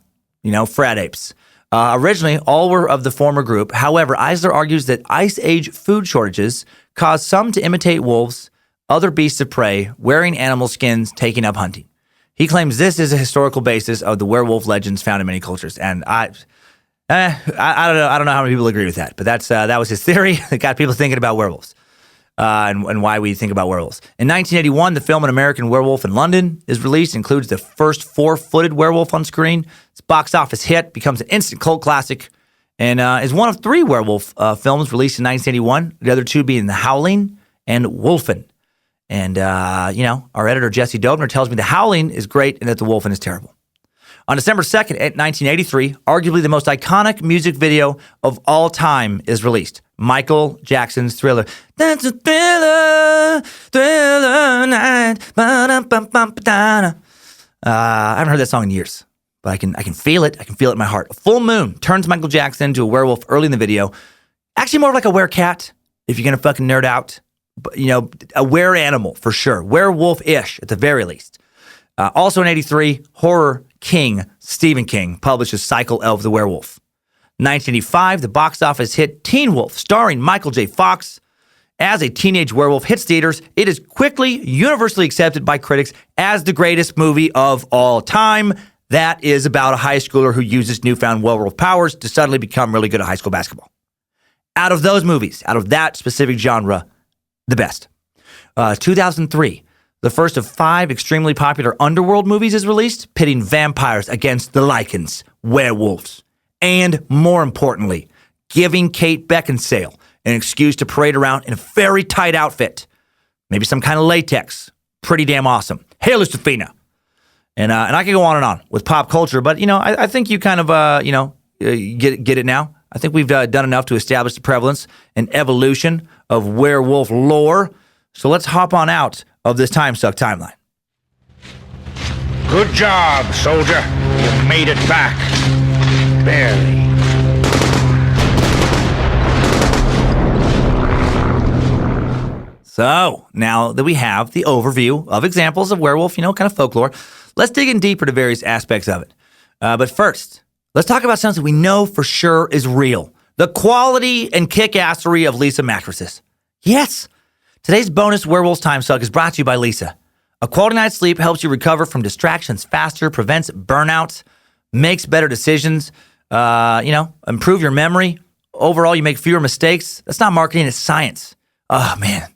frat apes. Originally, all were of the former group. However, Eisler argues that Ice Age food shortages caused some to imitate wolves, other beasts of prey, wearing animal skins, taking up hunting. He claims this is a historical basis of the werewolf legends found in many cultures. And I don't know. I don't know how many people agree with that, but that was his theory that got people thinking about werewolves and why we think about werewolves. In 1981, the film An American Werewolf in London is released. It includes the first four-footed werewolf on screen. It's a box office hit, becomes an instant cult classic, and is one of three werewolf films released in 1981. The other two being The Howling and Wolfen. And our editor Jesse Dobner tells me The Howling is great and that The Wolfen is terrible. On December 2nd, 1983, arguably the most iconic music video of all time is released. Michael Jackson's Thriller. That's a thriller, thriller night. I haven't heard that song in years, but I can feel it. I can feel it in my heart. A full moon turns Michael Jackson into a werewolf early in the video. Actually, more like a werecat, if you're going to fucking nerd out. But, a were animal for sure. Werewolf-ish at the very least. Also in 83, horror king Stephen King publishes Cycle of the Werewolf. 1985, the box office hit Teen Wolf, starring Michael J. Fox as a teenage werewolf, hits theaters. It is quickly universally accepted by critics as the greatest movie of all time. That is about a high schooler who uses newfound werewolf powers to suddenly become really good at high school basketball. Out of those movies, out of that specific genre, the best. 2003, the first of 5 extremely popular underworld movies is released, pitting vampires against the lycans, werewolves, and more importantly, giving Kate Beckinsale an excuse to parade around in a very tight outfit, maybe some kind of latex. Pretty damn awesome. Hail Lucifina. And I could go on and on with pop culture, but I think you kind of get it now. I think we've done enough to establish the prevalence and evolution of werewolf lore. So let's hop on out of this Timesuck timeline. Good job, soldier. You made it back. Barely. So now that we have the overview of examples of werewolf, kind of folklore, let's dig in deeper to various aspects of it. But first, let's talk about something we know for sure is real. The quality and kick-assery of Leesa mattresses. Yes. Today's bonus Werewolves Timesuck is brought to you by Leesa. A quality night's sleep helps you recover from distractions faster, prevents burnout, makes better decisions, improve your memory. Overall, you make fewer mistakes. That's not marketing, it's science. Oh, man.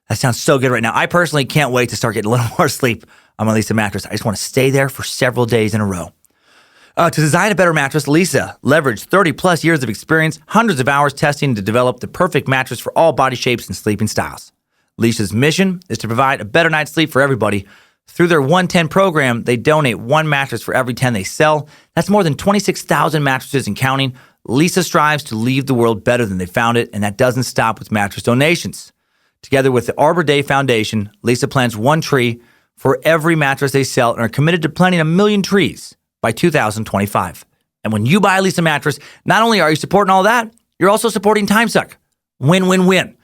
That sounds so good right now. I personally can't wait to start getting a little more sleep on my Leesa mattress. I just want to stay there for several days in a row. To design a better mattress, Leesa leveraged 30-plus years of experience, hundreds of hours testing to develop the perfect mattress for all body shapes and sleeping styles. Leesa's mission is to provide a better night's sleep for everybody. Through their 110 program, they donate 1 mattress for every 10 they sell. That's more than 26,000 mattresses and counting. Leesa strives to leave the world better than they found it, and that doesn't stop with mattress donations. Together with the Arbor Day Foundation, Leesa plants 1 tree for every mattress they sell and are committed to planting 1 million trees by 2025. And when you buy a Leesa mattress, not only are you supporting all that, you're also supporting Timesuck. Win-win-win.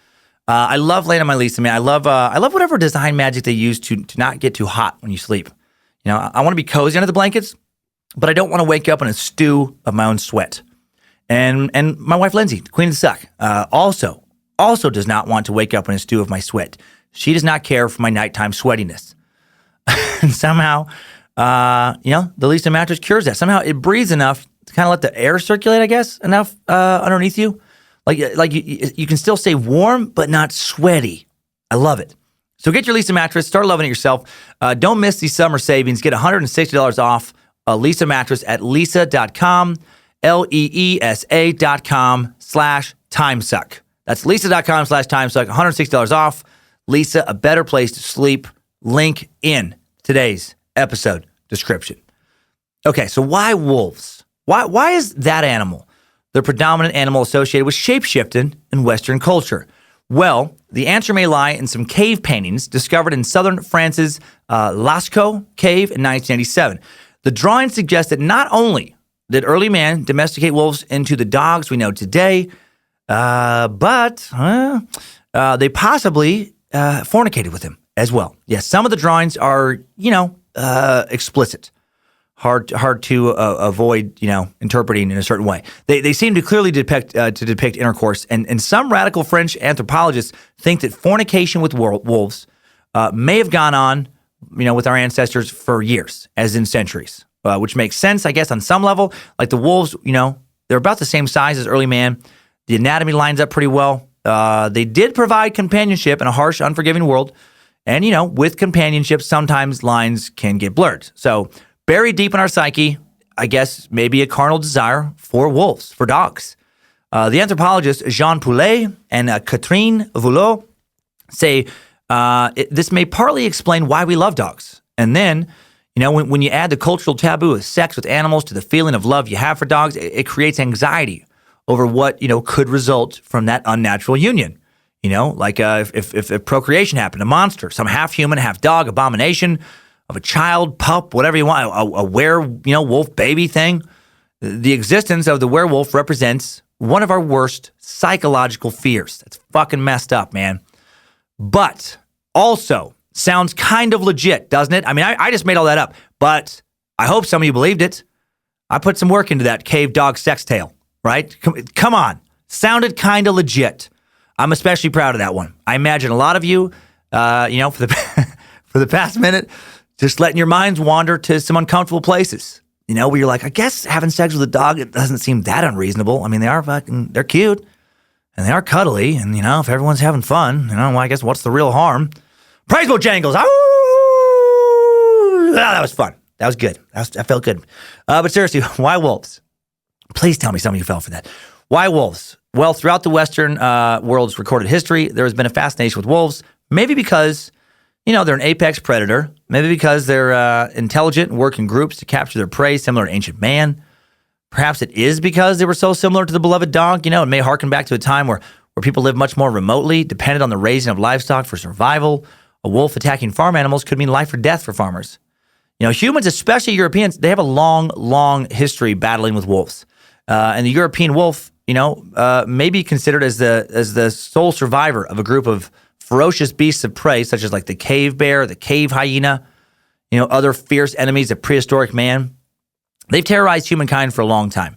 I love laying on my Leesa, man. I love whatever design magic they use to not get too hot when you sleep. I want to be cozy under the blankets, but I don't want to wake up in a stew of my own sweat. And my wife, Lindsay, the queen of the suck, also does not want to wake up in a stew of my sweat. She does not care for my nighttime sweatiness. And somehow, the Leesa mattress cures that. Somehow it breathes enough to kind of let the air circulate, I guess, enough underneath you. Like you can still stay warm, but not sweaty. I love it. So get your Leesa mattress. Start loving it yourself. Don't miss these summer savings. Get $160 off a Leesa mattress at leesa.com, LEESA.com/timesuck. That's leesa.com/timesuck. $160 off. Leesa, a better place to sleep. Link in today's episode description. Okay, so why wolves? Why is that animal the predominant animal associated with shapeshifting in Western culture? Well, the answer may lie in some cave paintings discovered in southern France's Lascaux cave in 1987. The drawings suggest that not only did early man domesticate wolves into the dogs we know today, but they possibly fornicated with him as well. Yes, some of the drawings are, explicit. Hard to avoid, interpreting in a certain way. They seem to clearly depict intercourse, and some radical French anthropologists think that fornication with wolves may have gone on, with our ancestors for years, as in centuries, which makes sense, I guess, on some level. Like the wolves, They're about the same size as early man. The anatomy lines up pretty well. They did provide companionship in a harsh, unforgiving world. And, with companionship, sometimes lines can get blurred. So buried deep in our psyche, I guess maybe a carnal desire for wolves, for dogs. The anthropologists Jean Poulet and Catherine Voulot say this may partly explain why we love dogs. And then, when you add the cultural taboo of sex with animals to the feeling of love you have for dogs, it creates anxiety over what, could result from that unnatural union. Like if procreation happened, a monster, some half-human, half-dog abomination of a child, pup, whatever you want, a wolf baby thing. The existence of the werewolf represents one of our worst psychological fears. That's fucking messed up, man. But also sounds kind of legit, doesn't it? I mean, I just made all that up, but I hope some of you believed it. I put some work into that cave dog sex tale, right? Come on. Sounded kind of legit. I'm especially proud of that one. I imagine a lot of you, for the past minute, just letting your minds wander to some uncomfortable places. Where you're like, I guess having sex with a dog, it doesn't seem that unreasonable. I mean, they're cute and they are cuddly. And, if everyone's having fun, well, I guess what's the real harm? Praise Bojangles. That was fun. That was good. That felt good. But seriously, why wolves? Please tell me some of you fell for that. Why wolves? Well, throughout the Western world's recorded history, there has been a fascination with wolves, maybe because, they're an apex predator, maybe because they're intelligent and work in groups to capture their prey, similar to ancient man. Perhaps it is because they were so similar to the beloved dog. It may harken back to a time where people lived much more remotely, dependent on the raising of livestock for survival. A wolf attacking farm animals could mean life or death for farmers. Humans, especially Europeans, they have a long, long history battling with wolves. And the European wolf, may be considered as the sole survivor of a group of ferocious beasts of prey, such as like the cave bear, the cave hyena, other fierce enemies of prehistoric man. They've terrorized humankind for a long time.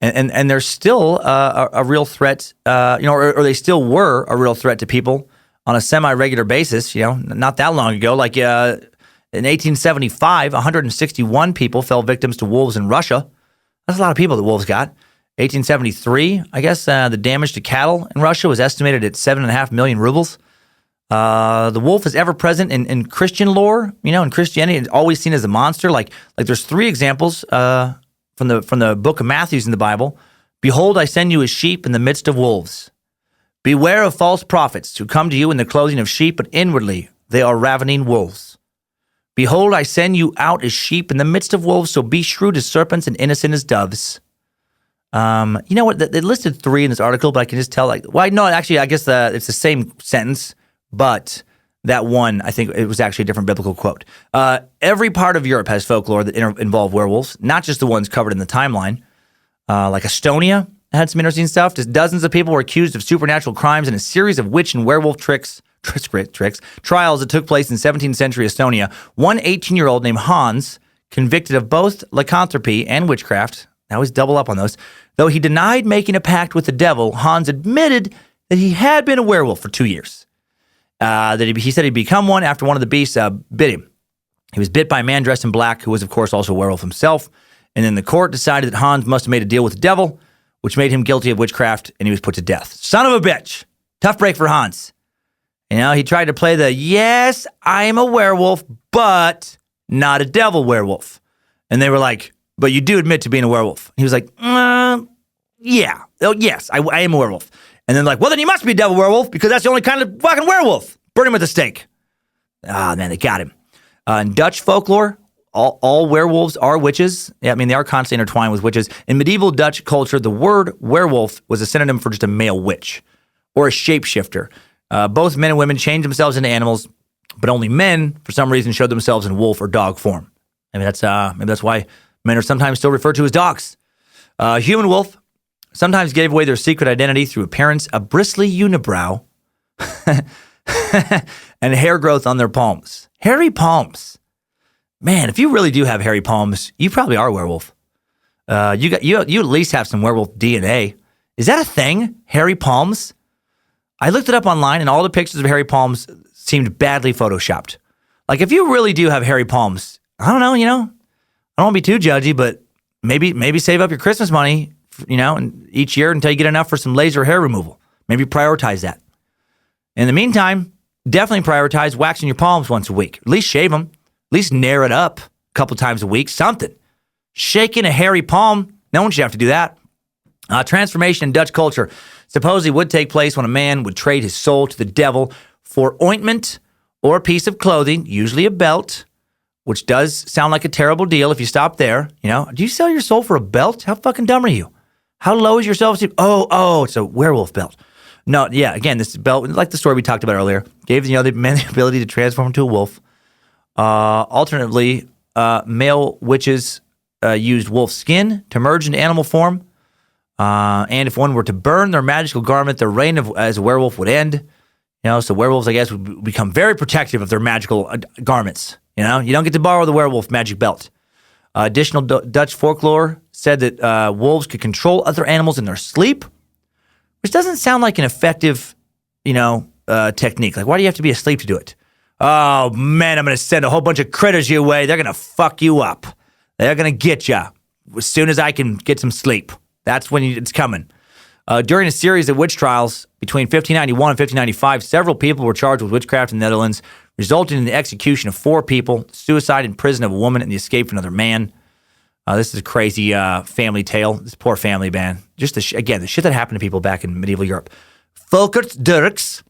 And they're still a real threat, or they still were a real threat to people on a semi-regular basis, not that long ago. Like in 1875, 161 people fell victims to wolves in Russia. That's a lot of people the wolves got. 1873, I guess the damage to cattle in Russia was estimated at 7.5 million rubles. The wolf is ever present in Christian lore. In Christianity, it's always seen as a monster. Like there's 3 examples from the book of Matthew in the Bible. Behold, I send you as sheep in the midst of wolves. Beware of false prophets who come to you in the clothing of sheep, but inwardly they are ravening wolves. Behold, I send you out as sheep in the midst of wolves, so be shrewd as serpents and innocent as doves. You know what? They listed 3 in this article, but I can just tell, I guess it's the same sentence, but that one, I think it was actually a different biblical quote. Every part of Europe has folklore that involve werewolves, not just the ones covered in the timeline. Like Estonia had some interesting stuff. Just dozens of people were accused of supernatural crimes in a series of witch and werewolf trials that took place in 17th century Estonia. One 18-year-old named Hans, convicted of both lycanthropy and witchcraft. I always double up on those. Though he denied making a pact with the devil, Hans admitted that he had been a werewolf for 2 years. He said he'd become one after one of the beasts bit him. He was bit by a man dressed in black, who was, of course, also a werewolf himself. And then the court decided that Hans must have made a deal with the devil, which made him guilty of witchcraft, and he was put to death. Son of a bitch. Tough break for Hans. He tried to play the, yes, I am a werewolf, but not a devil werewolf. And they were like, but you do admit to being a werewolf. He was like, yeah. Oh, yes, I am a werewolf. And then like, well, then you must be a devil werewolf because that's the only kind of fucking werewolf. Burn him at the stake. Ah, man, they got him. In Dutch folklore, all werewolves are witches. Yeah, I mean, they are constantly intertwined with witches. In medieval Dutch culture, the word werewolf was a synonym for just a male witch or a shapeshifter. Both men and women changed themselves into animals, but only men, for some reason, showed themselves in wolf or dog form. I mean, maybe that's why men are sometimes still referred to as dogs. Human wolf sometimes gave away their secret identity through appearance, a bristly unibrow, and hair growth on their palms. Hairy palms. Man, if you really do have hairy palms, you probably are a werewolf. You at least have some werewolf DNA. Is that a thing? Hairy palms? I looked it up online, and all the pictures of hairy palms seemed badly photoshopped. Like, if you really do have hairy palms, I don't know, I don't want to be too judgy, but maybe save up your Christmas money and each year until you get enough for some laser hair removal. Maybe prioritize that. In the meantime, definitely prioritize waxing your palms once a week. At least shave them. At least nair it up a couple times a week. Something. Shaking a hairy palm, no one should have to do that. Transformation in Dutch culture supposedly would take place when a man would trade his soul to the devil for ointment or a piece of clothing, usually a belt, which does sound like a terrible deal if you stop there. Do you sell your soul for a belt? How fucking dumb are you? How low is your self-esteem? Oh, it's a werewolf belt. No, yeah, again, this belt, like the story we talked about earlier, gave the men the ability to transform into a wolf. Alternatively, male witches used wolf skin to merge into animal form. And if one were to burn their magical garment, their reign as a werewolf would end. So werewolves, I guess, would become very protective of their magical garments. You don't get to borrow the werewolf magic belt. Additional Dutch folklore said that wolves could control other animals in their sleep, which doesn't sound like an effective, technique. Like, why do you have to be asleep to do it? Oh, man, I'm going to send a whole bunch of critters your way. They're going to fuck you up. They're going to get you as soon as I can get some sleep. That's when it's coming. During a series of witch trials between 1591 and 1595, several people were charged with witchcraft in the Netherlands, resulting in the execution of 4 people, suicide in prison of a woman, and the escape of another man. This is a crazy family tale. This poor family, man. Just the shit that happened to people back in medieval Europe. Volkert Dirks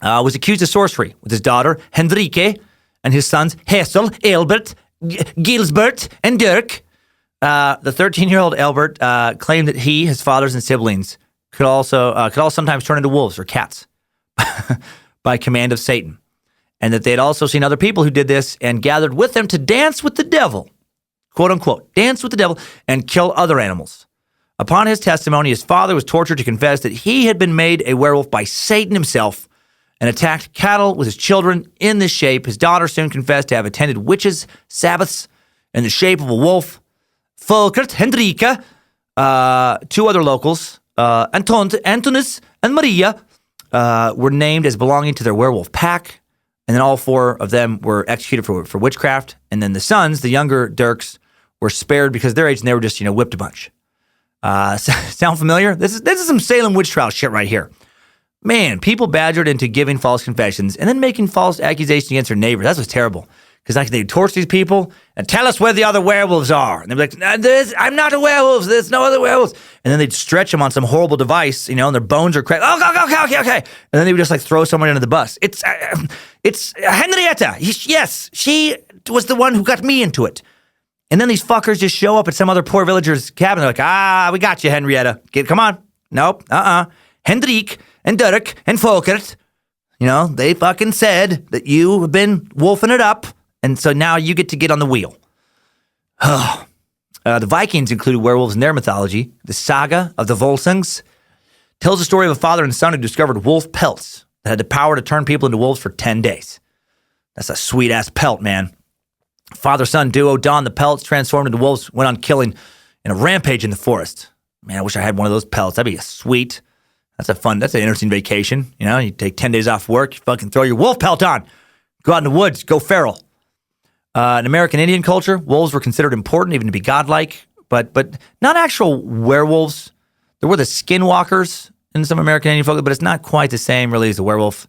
was accused of sorcery with his daughter Hendrike and his sons Hessel, Elbert, Gilsbert, and Dirk. The 13-year-old Elbert claimed that he, his fathers, and siblings could all sometimes turn into wolves or cats by command of Satan, and that they had also seen other people who did this and gathered with them to dance with the devil, quote unquote, dance with the devil and kill other animals. Upon his testimony, his father was tortured to confess that he had been made a werewolf by Satan himself and attacked cattle with his children in this shape. His daughter soon confessed to have attended witches' sabbaths in the shape of a wolf. Volkert, Hendrika, 2 other locals, Antonis and Maria, were named as belonging to their werewolf pack, and then all 4 of them were executed for witchcraft. And then the sons, the younger Dirks, were spared because of their age, and they were just whipped a bunch. Sound familiar? This is some Salem witch trial shit right here. Man, people badgered into giving false confessions and then making false accusations against their neighbors. That's what's terrible. Because they'd torch these people and tell us where the other werewolves are. And they'd be like, I'm not a werewolf. There's no other werewolves. And then they'd stretch them on some horrible device, and their bones are cracked. Oh, okay. And then they would just throw someone under the bus. It's Henrietta. Yes, she was the one who got me into it. And then these fuckers just show up at some other poor villager's cabin. They're like, we got you, Henrietta. Come on. Nope. Hendrik and Dirk and Volkert. They fucking said that you have been wolfing it up. And so now you get to get on the wheel. The Vikings included werewolves in their mythology. The saga of the Volsungs tells the story of a father and son who discovered wolf pelts that had the power to turn people into wolves for 10 days. That's a sweet-ass pelt, man. Father-son duo donned the pelts, transformed into wolves, went on killing in a rampage in the forest. Man, I wish I had one of those pelts. That'd be sweet. That's an interesting vacation. You take 10 days off work, you fucking throw your wolf pelt on. Go out in the woods, go feral. In American Indian culture, wolves were considered important, even to be godlike, but not actual werewolves. There were the skinwalkers in some American Indian folk, but it's not quite the same, really, as a werewolf.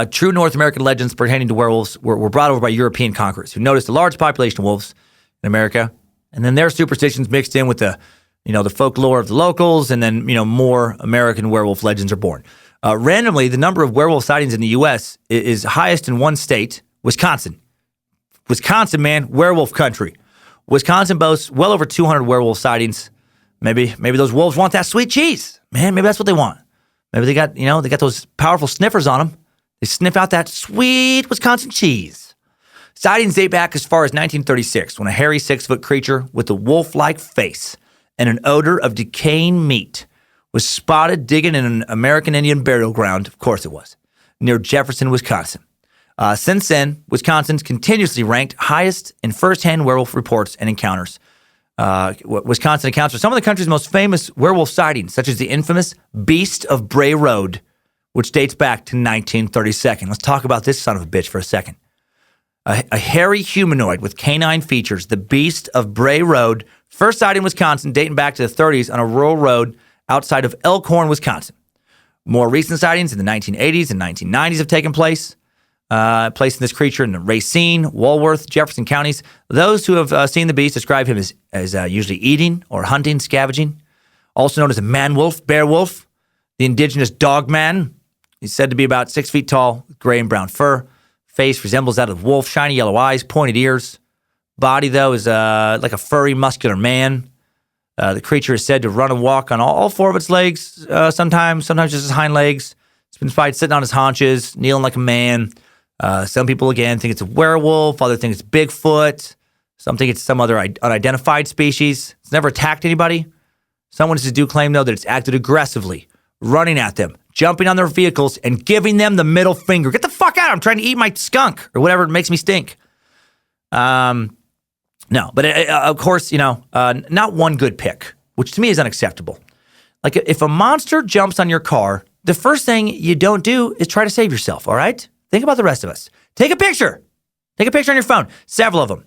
True North American legends pertaining to werewolves were brought over by European conquerors who noticed a large population of wolves in America, and then their superstitions mixed in with the folklore of the locals, and then more American werewolf legends are born. Randomly, the number of werewolf sightings in the U.S. is highest in one state, Wisconsin. Wisconsin, man, werewolf country. Wisconsin boasts well over 200 werewolf sightings. Maybe those wolves want that sweet cheese. Man, maybe that's what they want. Maybe they got those powerful sniffers on them. They sniff out that sweet Wisconsin cheese. Sightings date back as far as 1936, when a hairy 6-foot creature with a wolf-like face and an odor of decaying meat was spotted digging in an American Indian burial ground, of course it was, near Jefferson, Wisconsin. Since then, Wisconsin's continuously ranked highest in first-hand werewolf reports and encounters. Wisconsin accounts for some of the country's most famous werewolf sightings, such as the infamous Beast of Bray Road, which dates back to 1932. Let's talk about this son of a bitch for a second. A hairy humanoid with canine features, the Beast of Bray Road First sighted in Wisconsin, dating back to the 30s on a rural road outside of Elkhorn, Wisconsin. More recent sightings in the 1980s and 1990s have taken place, placing this creature in Racine, Walworth, Jefferson counties. Those who have seen the beast describe him as usually eating or hunting, scavenging. Also known as a man-wolf, bear-wolf, the indigenous dog man. He's said to be about 6 feet tall, with gray and brown fur. Face resembles that of a wolf, shiny yellow eyes, pointed ears. Body, though, is like a furry, muscular man. The creature is said to run and walk on all four of its legs, sometimes just its hind legs. It's been spotted sitting on his haunches, kneeling like a man. Some people, again, think it's a werewolf. Others think it's Bigfoot. Some think it's some other unidentified species. It's never attacked anybody. Some witnesses do claim, though, that it's acted aggressively, running at them, jumping on their vehicles, and giving them the middle finger. Get the fuck out. I'm trying to eat my skunk or whatever makes me stink. No, but of course, not one good pick, which to me is unacceptable. Like, if a monster jumps on your car, the first thing you don't do is try to save yourself, all right? Think about the rest of us. Take a picture. Take a picture on your phone, several of them,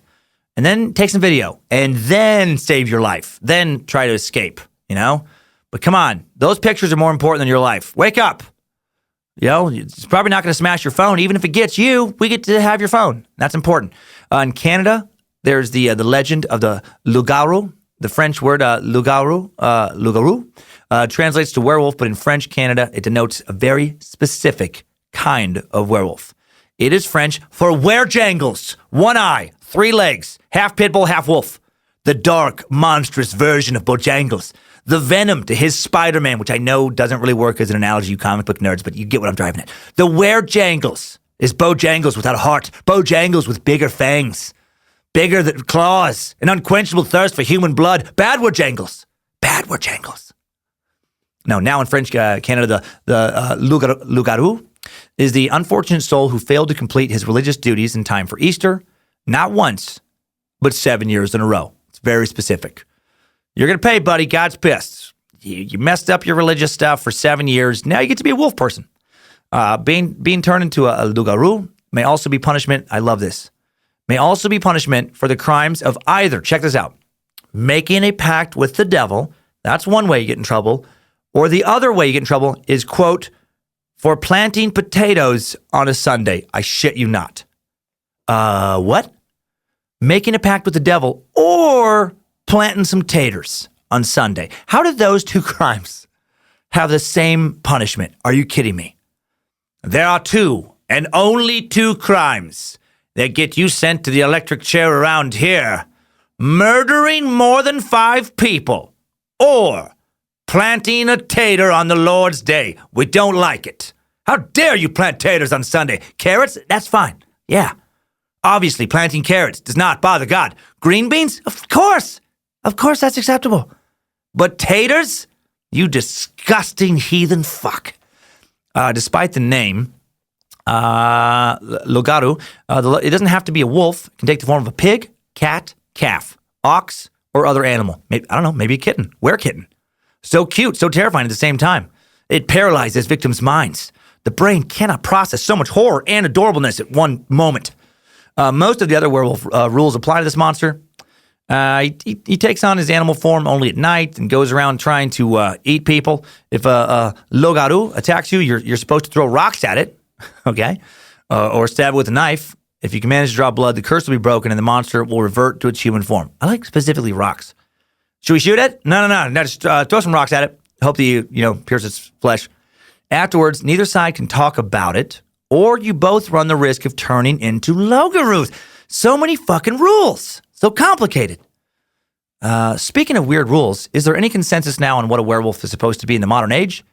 and then take some video, and then save your life. Then try to escape, But come on, those pictures are more important than your life. Wake up. It's probably not going to smash your phone. Even if it gets you, we get to have your phone. That's important. In Canada, there's the legend of the loup-garou. The French word loup-garou translates to werewolf, but in French Canada, it denotes a very specific kind of werewolf. It is French for werejangles, 1 eye, 3 legs, half pit bull, half wolf. The dark, monstrous version of Bojangles. The venom to his Spider-Man, which I know doesn't really work as an analogy, you comic book nerds, but you get what I'm driving at. The werejangles is Bojangles without a heart. Bojangles with bigger fangs. Bigger than claws, an unquenchable thirst for human blood. Bad werejangles. Bad werejangles. Now in French Canada, the loup-garou is the unfortunate soul who failed to complete his religious duties in time for Easter, not once, but 7 years in a row. It's very specific. You're going to pay, buddy. God's pissed. You messed up your religious stuff for 7 years. Now you get to be a wolf person. Being turned into a loup-garou may also be punishment. I love this. May also be punishment for the crimes of either, check this out, making a pact with the devil. That's one way you get in trouble. Or the other way you get in trouble is, quote, for planting potatoes on a Sunday. I shit you not. What? Making a pact with the devil or planting some taters on Sunday. How did those two crimes have the same punishment? Are you kidding me? There are 2 and only 2 crimes that get you sent to the electric chair around here. Murdering more than 5 people or planting a tater on the Lord's Day. We don't like it. How dare you plant taters on Sunday? Carrots? That's fine. Yeah. Obviously, planting carrots does not bother God. Green beans? Of course. Of course that's acceptable. But taters? You disgusting heathen fuck. Despite the name, loup-garou, it doesn't have to be a wolf. It can take the form of a pig, cat, calf, ox, or other animal. Maybe, I don't know, maybe a kitten. Were-kitten. So cute, so terrifying at the same time. It paralyzes victims' minds. The brain cannot process so much horror and adorableness at one moment. Most of the other werewolf rules apply to this monster. He takes on his animal form only at night and goes around trying to eat people. If a loup-garou attacks you, you're supposed to throw rocks at it, okay? Or stab it with a knife. If you can manage to draw blood, the curse will be broken and the monster will revert to its human form. I like specifically rocks. Should we shoot it? No. Just throw some rocks at it. Hope that you pierce its flesh. Afterwards, neither side can talk about it, or you both run the risk of turning into loup-garous. So many fucking rules. So complicated. Speaking of weird rules, is there any consensus now on what a werewolf is supposed to be in the modern age?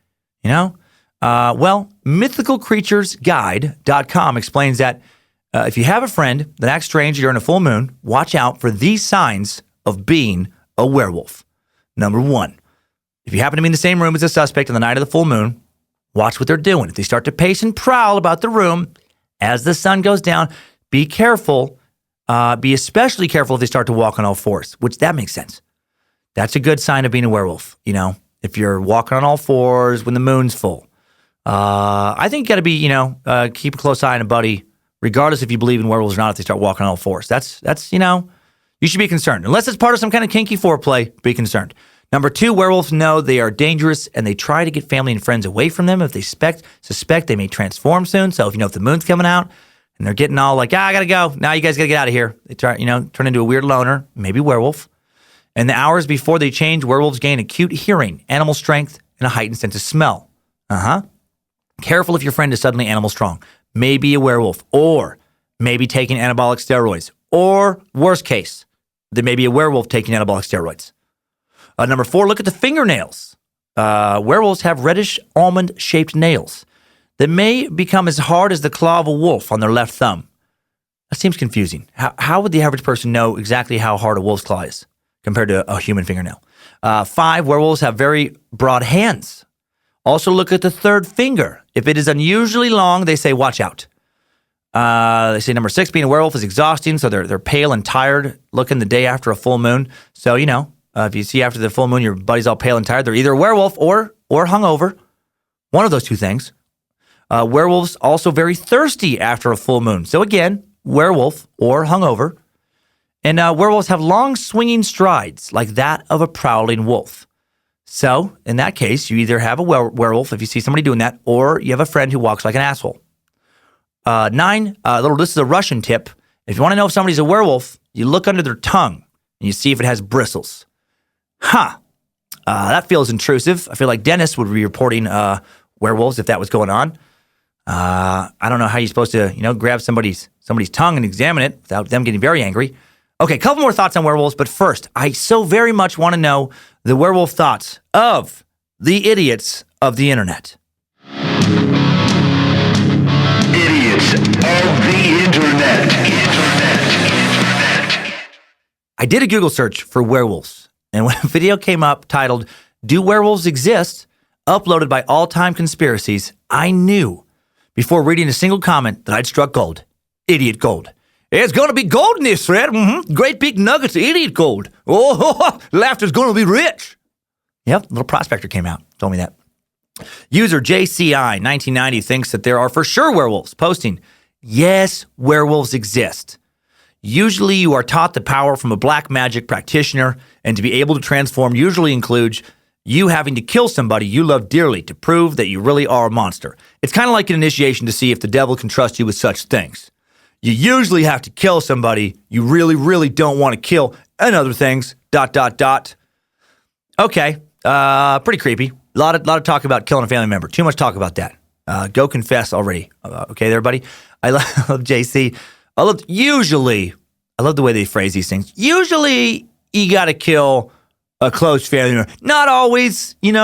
Well, mythicalcreaturesguide.com explains that if you have a friend that acts strange during a full moon, watch out for these signs of being a werewolf. Number 1, if you happen to be in the same room as a suspect on the night of the full moon, watch what they're doing. If they start to pace and prowl about the room as the sun goes down, be careful. Be especially careful if they start to walk on all fours, which that makes sense. That's a good sign of being a werewolf, if you're walking on all fours when the moon's full. I think you got to be, keep a close eye on a buddy, regardless if you believe in werewolves or not, if they start walking on all fours. That's You should be concerned. Unless it's part of some kind of kinky foreplay, be concerned. Number 2, werewolves know they are dangerous and they try to get family and friends away from them if they suspect they may transform soon. So if you know if the moon's coming out and they're getting all like, I gotta go. Now you guys gotta get out of here. They try, turn into a weird loner, maybe werewolf. And the hours before they change, werewolves gain acute hearing, animal strength, and a heightened sense of smell. Careful if your friend is suddenly animal strong. Maybe a werewolf, or maybe taking anabolic steroids, or worst case, there may be a werewolf taking anabolic steroids. Number 4, look at the fingernails. Werewolves have reddish almond-shaped nails that may become as hard as the claw of a wolf on their left thumb. That seems confusing. How would the average person know exactly how hard a wolf's claw is compared to a human fingernail? 5, werewolves have very broad hands. Also look at the third finger. If it is unusually long, they say, watch out. They say number 6, being a werewolf is exhausting, so they're pale and tired looking the day after a full moon. So, if you see after the full moon your buddy's all pale and tired, they're either a werewolf or hungover. One of those two things. Werewolves also very thirsty after a full moon. So again, werewolf or hungover. And werewolves have long swinging strides like that of a prowling wolf. So in that case, you either have a werewolf if you see somebody doing that, or you have a friend who walks like an asshole. 9, this is a Russian tip. If you want to know if somebody's a werewolf, you look under their tongue and you see if it has bristles. That feels intrusive. I feel like Dennis would be reporting werewolves if that was going on. I don't know how you're supposed to, grab somebody's tongue and examine it without them getting very angry. Okay, a couple more thoughts on werewolves, but first, I so very much want to know the werewolf thoughts of the idiots of the internet. Idiots of the internet. I did a Google search for werewolves, and when a video came up titled, "Do Werewolves Exist?" uploaded by All Time Conspiracies, I knew before reading a single comment that I'd struck gold. Idiot gold. It's going to be gold in this thread. Great big nuggets of idiot gold. Oh, laughter's going to be rich. Yep, little prospector came out, told me that. User JCI1990 thinks that there are for sure werewolves, posting, yes, werewolves exist. Usually you are taught the power from a black magic practitioner, and to be able to transform usually includes you having to kill somebody you love dearly to prove that you really are a monster. It's kind of like an initiation to see if the devil can trust you with such things. You usually have to kill somebody you really, really don't want to kill, and other things, ... Okay, pretty creepy. A lot of talk about killing a family member. Too much talk about that. Go confess already. Okay, there, buddy. I love JC. I love the way they phrase these things. Usually, you got to kill a close family member. Not always, in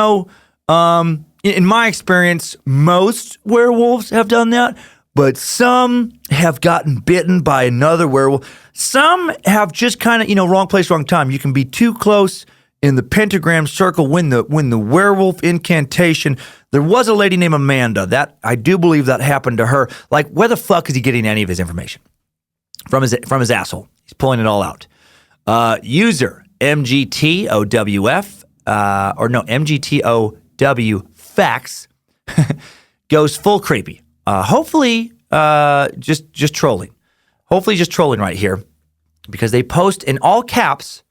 my experience, most werewolves have done that. But some have gotten bitten by another werewolf. Some have just kind of, wrong place, wrong time. You can be too close in the pentagram circle when the werewolf incantation. There was a lady named Amanda. That I do believe that happened to her. Like, where the fuck is he getting any of his information? From his asshole. He's pulling it all out. User MGTOWF, MGTOW facts goes full creepy. Hopefully, just trolling. Hopefully just trolling right here, because they post in all caps,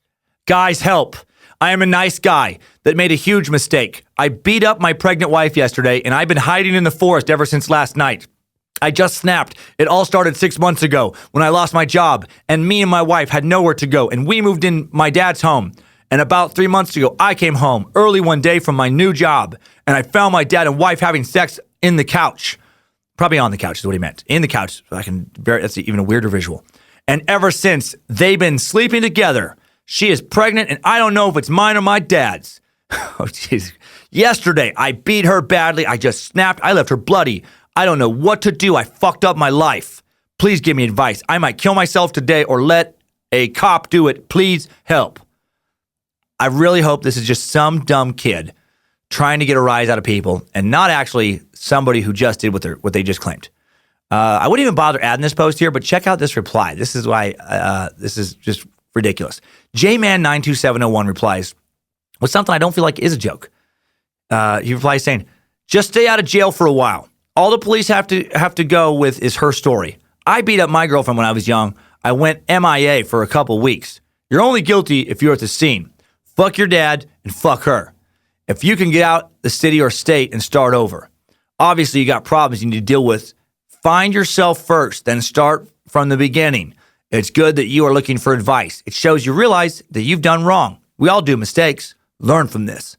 "Guys, help. I am a nice guy that made a huge mistake. I beat up my pregnant wife yesterday, and I've been hiding in the forest ever since last night. I just snapped. It all started 6 months ago when I lost my job, and me and my wife had nowhere to go, and we moved in my dad's home. And about 3 months ago, I came home early one day from my new job, and I found my dad and wife having sex in the couch." Probably on the couch is what he meant. In the couch. That's even a weirder visual. "And ever since, they've been sleeping together. She is pregnant, and I don't know if it's mine or my dad's." Oh, jeez. "Yesterday, I beat her badly. I just snapped. I left her bloody. I don't know what to do. I fucked up my life. Please give me advice. I might kill myself today or let a cop do it. Please help." I really hope this is just some dumb kid trying to get a rise out of people and not actually somebody who just did what they just claimed. I wouldn't even bother adding this post here, but check out this reply. This is why this is just ridiculous. JMan92701 replies with something I don't feel like is a joke. He replies saying, "Just stay out of jail for a while. All the police have to go with is her story. I beat up my girlfriend when I was young. I went MIA for a couple weeks. You're only guilty if you're at the scene. Fuck your dad and fuck her. If you can get out the city or state and start over. Obviously, you got problems you need to deal with. Find yourself first, then start from the beginning. It's good that you are looking for advice. It shows you realize that you've done wrong. We all do mistakes. Learn from this.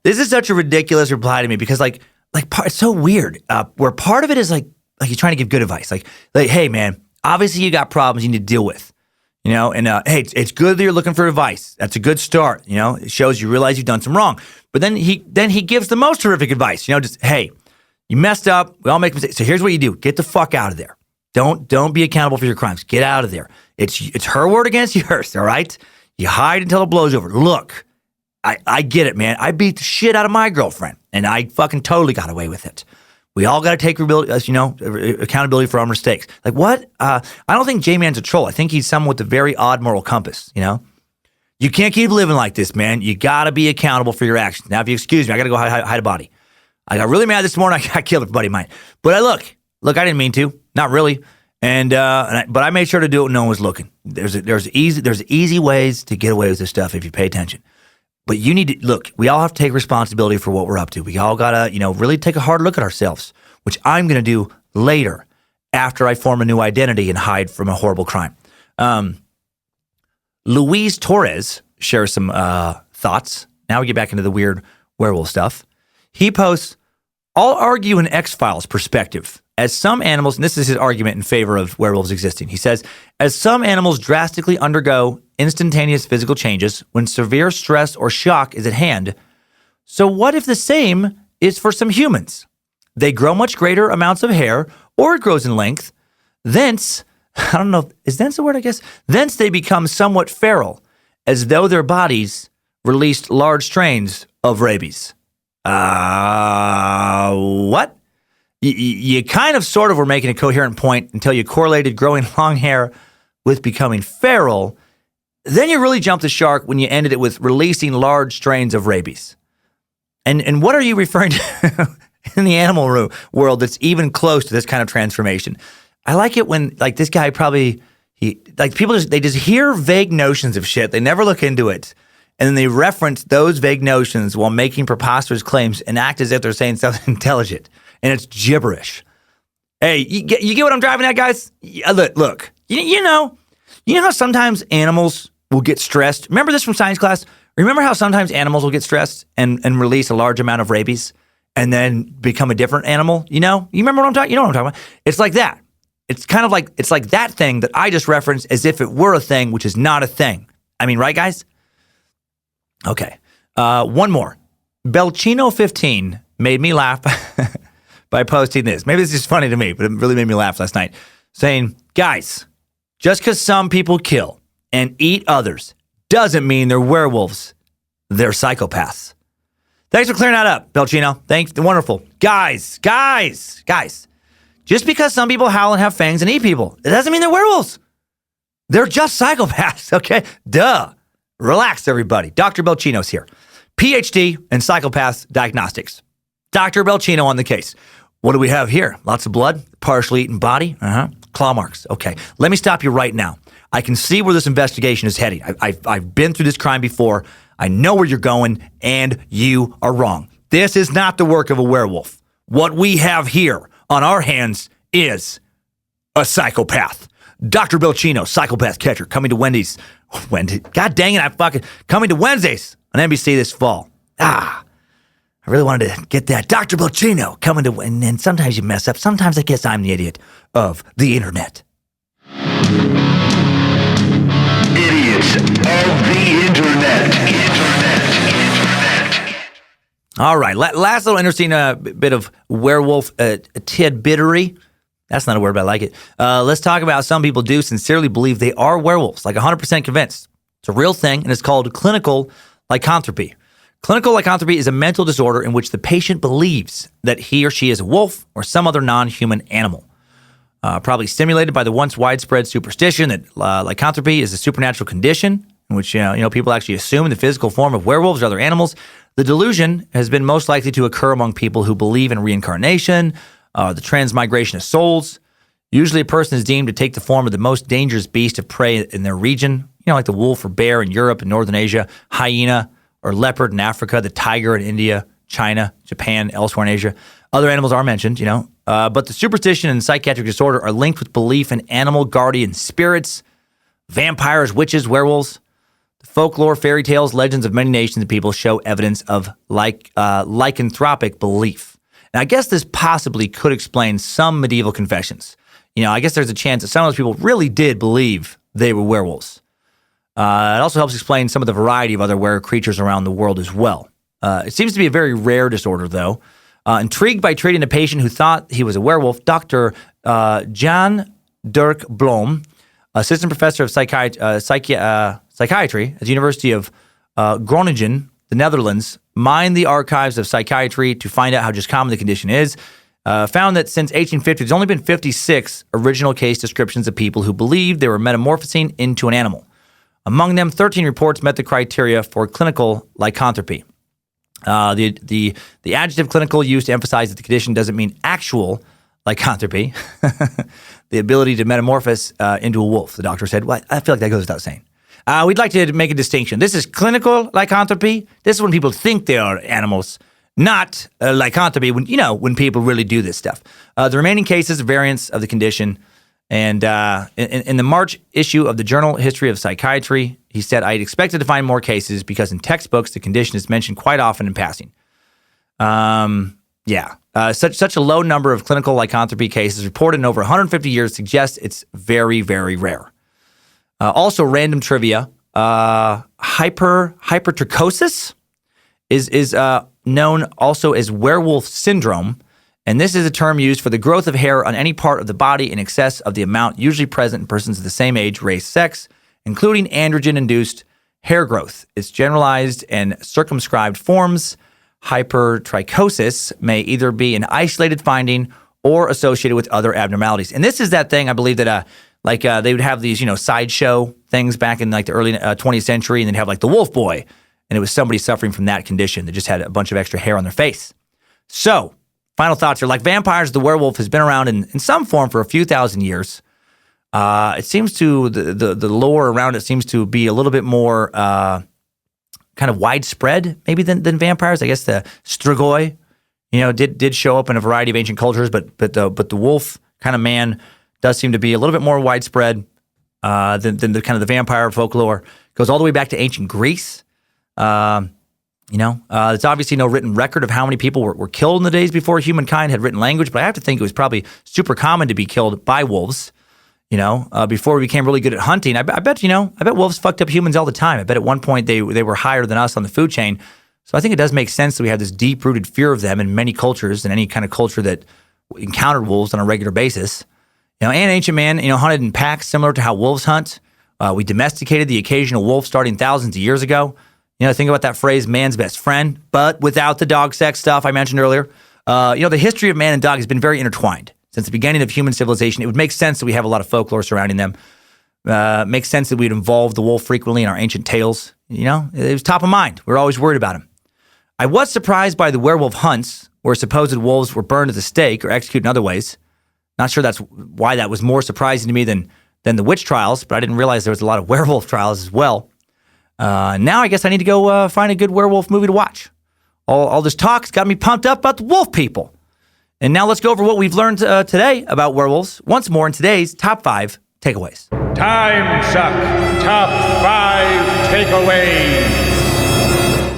This is such a ridiculous reply to me because it's so weird. Where part of it is like you're trying to give good advice. Like, hey man, obviously you got problems you need to deal with, and hey, it's good that you're looking for advice. That's a good start. It shows you realize you've done some wrong. But then he gives the most horrific advice. Just hey, you messed up. We all make mistakes. So here's what you do: get the fuck out of there. Don't be accountable for your crimes. Get out of there. It's her word against yours. All right. You hide until it blows over. Look. I get it, man. I beat the shit out of my girlfriend, and I fucking totally got away with it. We all got to take accountability for our mistakes. Like what? I don't think J-Man's a troll. I think he's someone with a very odd moral compass, You can't keep living like this, man. You got to be accountable for your actions. Now, if you excuse me, I got to go hide a body. I got really mad this morning. I killed a buddy of mine. But look, I didn't mean to. Not really. But I made sure to do it when no one was looking. There's easy ways to get away with this stuff if you pay attention. But you need to, look, we all have to take responsibility for what we're up to. We all got to, really take a hard look at ourselves, which I'm going to do later after I form a new identity and hide from a horrible crime. Luis Torres shares some thoughts. Now we get back into the weird werewolf stuff. He posts, I'll argue an X-Files perspective. As some animals, and this is his argument in favor of werewolves existing, he says, as some animals drastically undergo instantaneous physical changes when severe stress or shock is at hand, so what if the same is for some humans? They grow much greater amounts of hair, or it grows in length. Thence, I don't know, is thence a word, I guess? Thence they become somewhat feral, as though their bodies released large strains of rabies. What? You kind of sort of were making a coherent point until you correlated growing long hair with becoming feral. Then you really jumped the shark when you ended it with releasing large strains of rabies. And what are you referring to in the animal world that's even close to this kind of transformation? I like it when this guy people they just hear vague notions of shit. They never look into it. And then they reference those vague notions while making preposterous claims and act as if they're saying something intelligent. And it's gibberish. Hey, you get what I'm driving at, guys? Look, you know how sometimes animals will get stressed? Remember this from science class? Remember how sometimes animals will get stressed and release a large amount of rabies and then become a different animal? You remember what I'm talking? You know what I'm talking about? It's like that. It's kind of like, it's like that thing that I just referenced as if it were a thing, which is not a thing. I mean, right, guys? Okay. One more. Belchino15 made me laugh by posting this. Maybe this is funny to me, but it really made me laugh last night. Saying, guys, just because some people kill and eat others doesn't mean they're werewolves. They're psychopaths. Thanks for clearing that up, Belchino. Thanks. Wonderful. Guys. Just because some people howl and have fangs and eat people, it doesn't mean they're werewolves. They're just psychopaths, okay? Duh. Relax, everybody. Dr. Belchino's here. PhD in psychopath diagnostics. Dr. Belchino on the case. What do we have here? Lots of blood, partially eaten body, claw marks. Okay, let me stop you right now. I can see where this investigation is heading. I've been through this crime before. I know where you're going, and you are wrong. This is not the work of a werewolf. What we have here on our hands is a psychopath. Dr. Belchino, psychopath catcher, coming to Wendy's. God dang it, coming to Wednesdays on NBC this fall. I really wanted to get that. Dr. Bojangles coming to, and sometimes you mess up. Sometimes I guess I'm the idiot of the internet. Idiots of the internet. All right, last little interesting bit of werewolf tidbittery. That's not a word, but I like it. Let's talk about how some people do sincerely believe they are werewolves, like 100% convinced. It's a real thing, and it's called clinical lycanthropy. Clinical lycanthropy is a mental disorder in which the patient believes that he or she is a wolf or some other non-human animal. Probably stimulated by the once widespread superstition that lycanthropy is a supernatural condition in which people actually assume the physical form of werewolves or other animals. The delusion has been most likely to occur among people who believe in reincarnation, the transmigration of souls. Usually a person is deemed to take the form of the most dangerous beast of prey in their region, like the wolf or bear in Europe and Northern Asia, hyena or leopard in Africa, the tiger in India, China, Japan, elsewhere in Asia. Other animals are mentioned, but the superstition and psychiatric disorder are linked with belief in animal guardian spirits, vampires, witches, werewolves. The folklore, fairy tales, legends of many nations and people show evidence of lycanthropic belief. And I guess this possibly could explain some medieval confessions. I guess there's a chance that some of those people really did believe they were werewolves. It also helps explain some of the variety of other were creatures around the world as well. It seems to be a very rare disorder, though. Intrigued by treating a patient who thought he was a werewolf, Dr. Jan Dirk Blom, assistant professor of psychiatry at the University of Groningen, the Netherlands, mined the archives of psychiatry to find out how just common the condition is. Found that since 1850, there's only been 56 original case descriptions of people who believed they were metamorphosing into an animal. Among them, 13 reports met the criteria for clinical lycanthropy. The adjective clinical used to emphasize that the condition doesn't mean actual lycanthropy, the ability to metamorphose into a wolf, the doctor said. Well, I feel like that goes without saying. We'd like to make a distinction. This is clinical lycanthropy. This is when people think they are animals, not lycanthropy when people really do this stuff. The remaining cases are variants of the condition. And in the March issue of the Journal History of Psychiatry, he said, I'd expected to find more cases because in textbooks, the condition is mentioned quite often in passing. Such a low number of clinical lycanthropy cases reported in over 150 years suggests it's very, very rare. Also, random trivia, hypertrichosis is known also as werewolf syndrome. And this is a term used for the growth of hair on any part of the body in excess of the amount usually present in persons of the same age, race, sex, including androgen-induced hair growth. Its generalized and circumscribed forms, hypertrichosis, may either be an isolated finding or associated with other abnormalities. And this is that thing, I believe, that they would have these, sideshow things back in the early 20th century, and they'd have the wolf boy, and it was somebody suffering from that condition that just had a bunch of extra hair on their face. So, final thoughts are, like vampires, the werewolf has been around in some form for a few thousand years. It seems to, the lore around it seems to be a little bit more kind of widespread maybe than vampires. I guess the strigoi, did show up in a variety of ancient cultures, but the wolf kind of man does seem to be a little bit more widespread than the kind of the vampire folklore. Goes all the way back to ancient Greece. There's obviously no written record of how many people were killed in the days before humankind had written language, but I have to think it was probably super common to be killed by wolves, before we became really good at hunting. I bet wolves fucked up humans all the time. I bet at one point they were higher than us on the food chain. So I think it does make sense that we have this deep-rooted fear of them in many cultures and any kind of culture that encountered wolves on a regular basis. And ancient man, hunted in packs similar to how wolves hunt. We domesticated the occasional wolf starting thousands of years ago. Think about that phrase, man's best friend, but without the dog sex stuff I mentioned earlier. The history of man and dog has been very intertwined. Since the beginning of human civilization, it would make sense that we have a lot of folklore surrounding them. Makes sense that we'd involve the wolf frequently in our ancient tales. It was top of mind. We were always worried about him. I was surprised by the werewolf hunts, where supposed wolves were burned at the stake or executed in other ways. Not sure that's why that was more surprising to me than the witch trials, but I didn't realize there was a lot of werewolf trials as well. Now I guess I need to go find a good werewolf movie to watch. All this talk's got me pumped up about the wolf people. And now let's go over what we've learned today about werewolves once more in today's Top 5 Takeaways. Timesuck Top 5 Takeaways.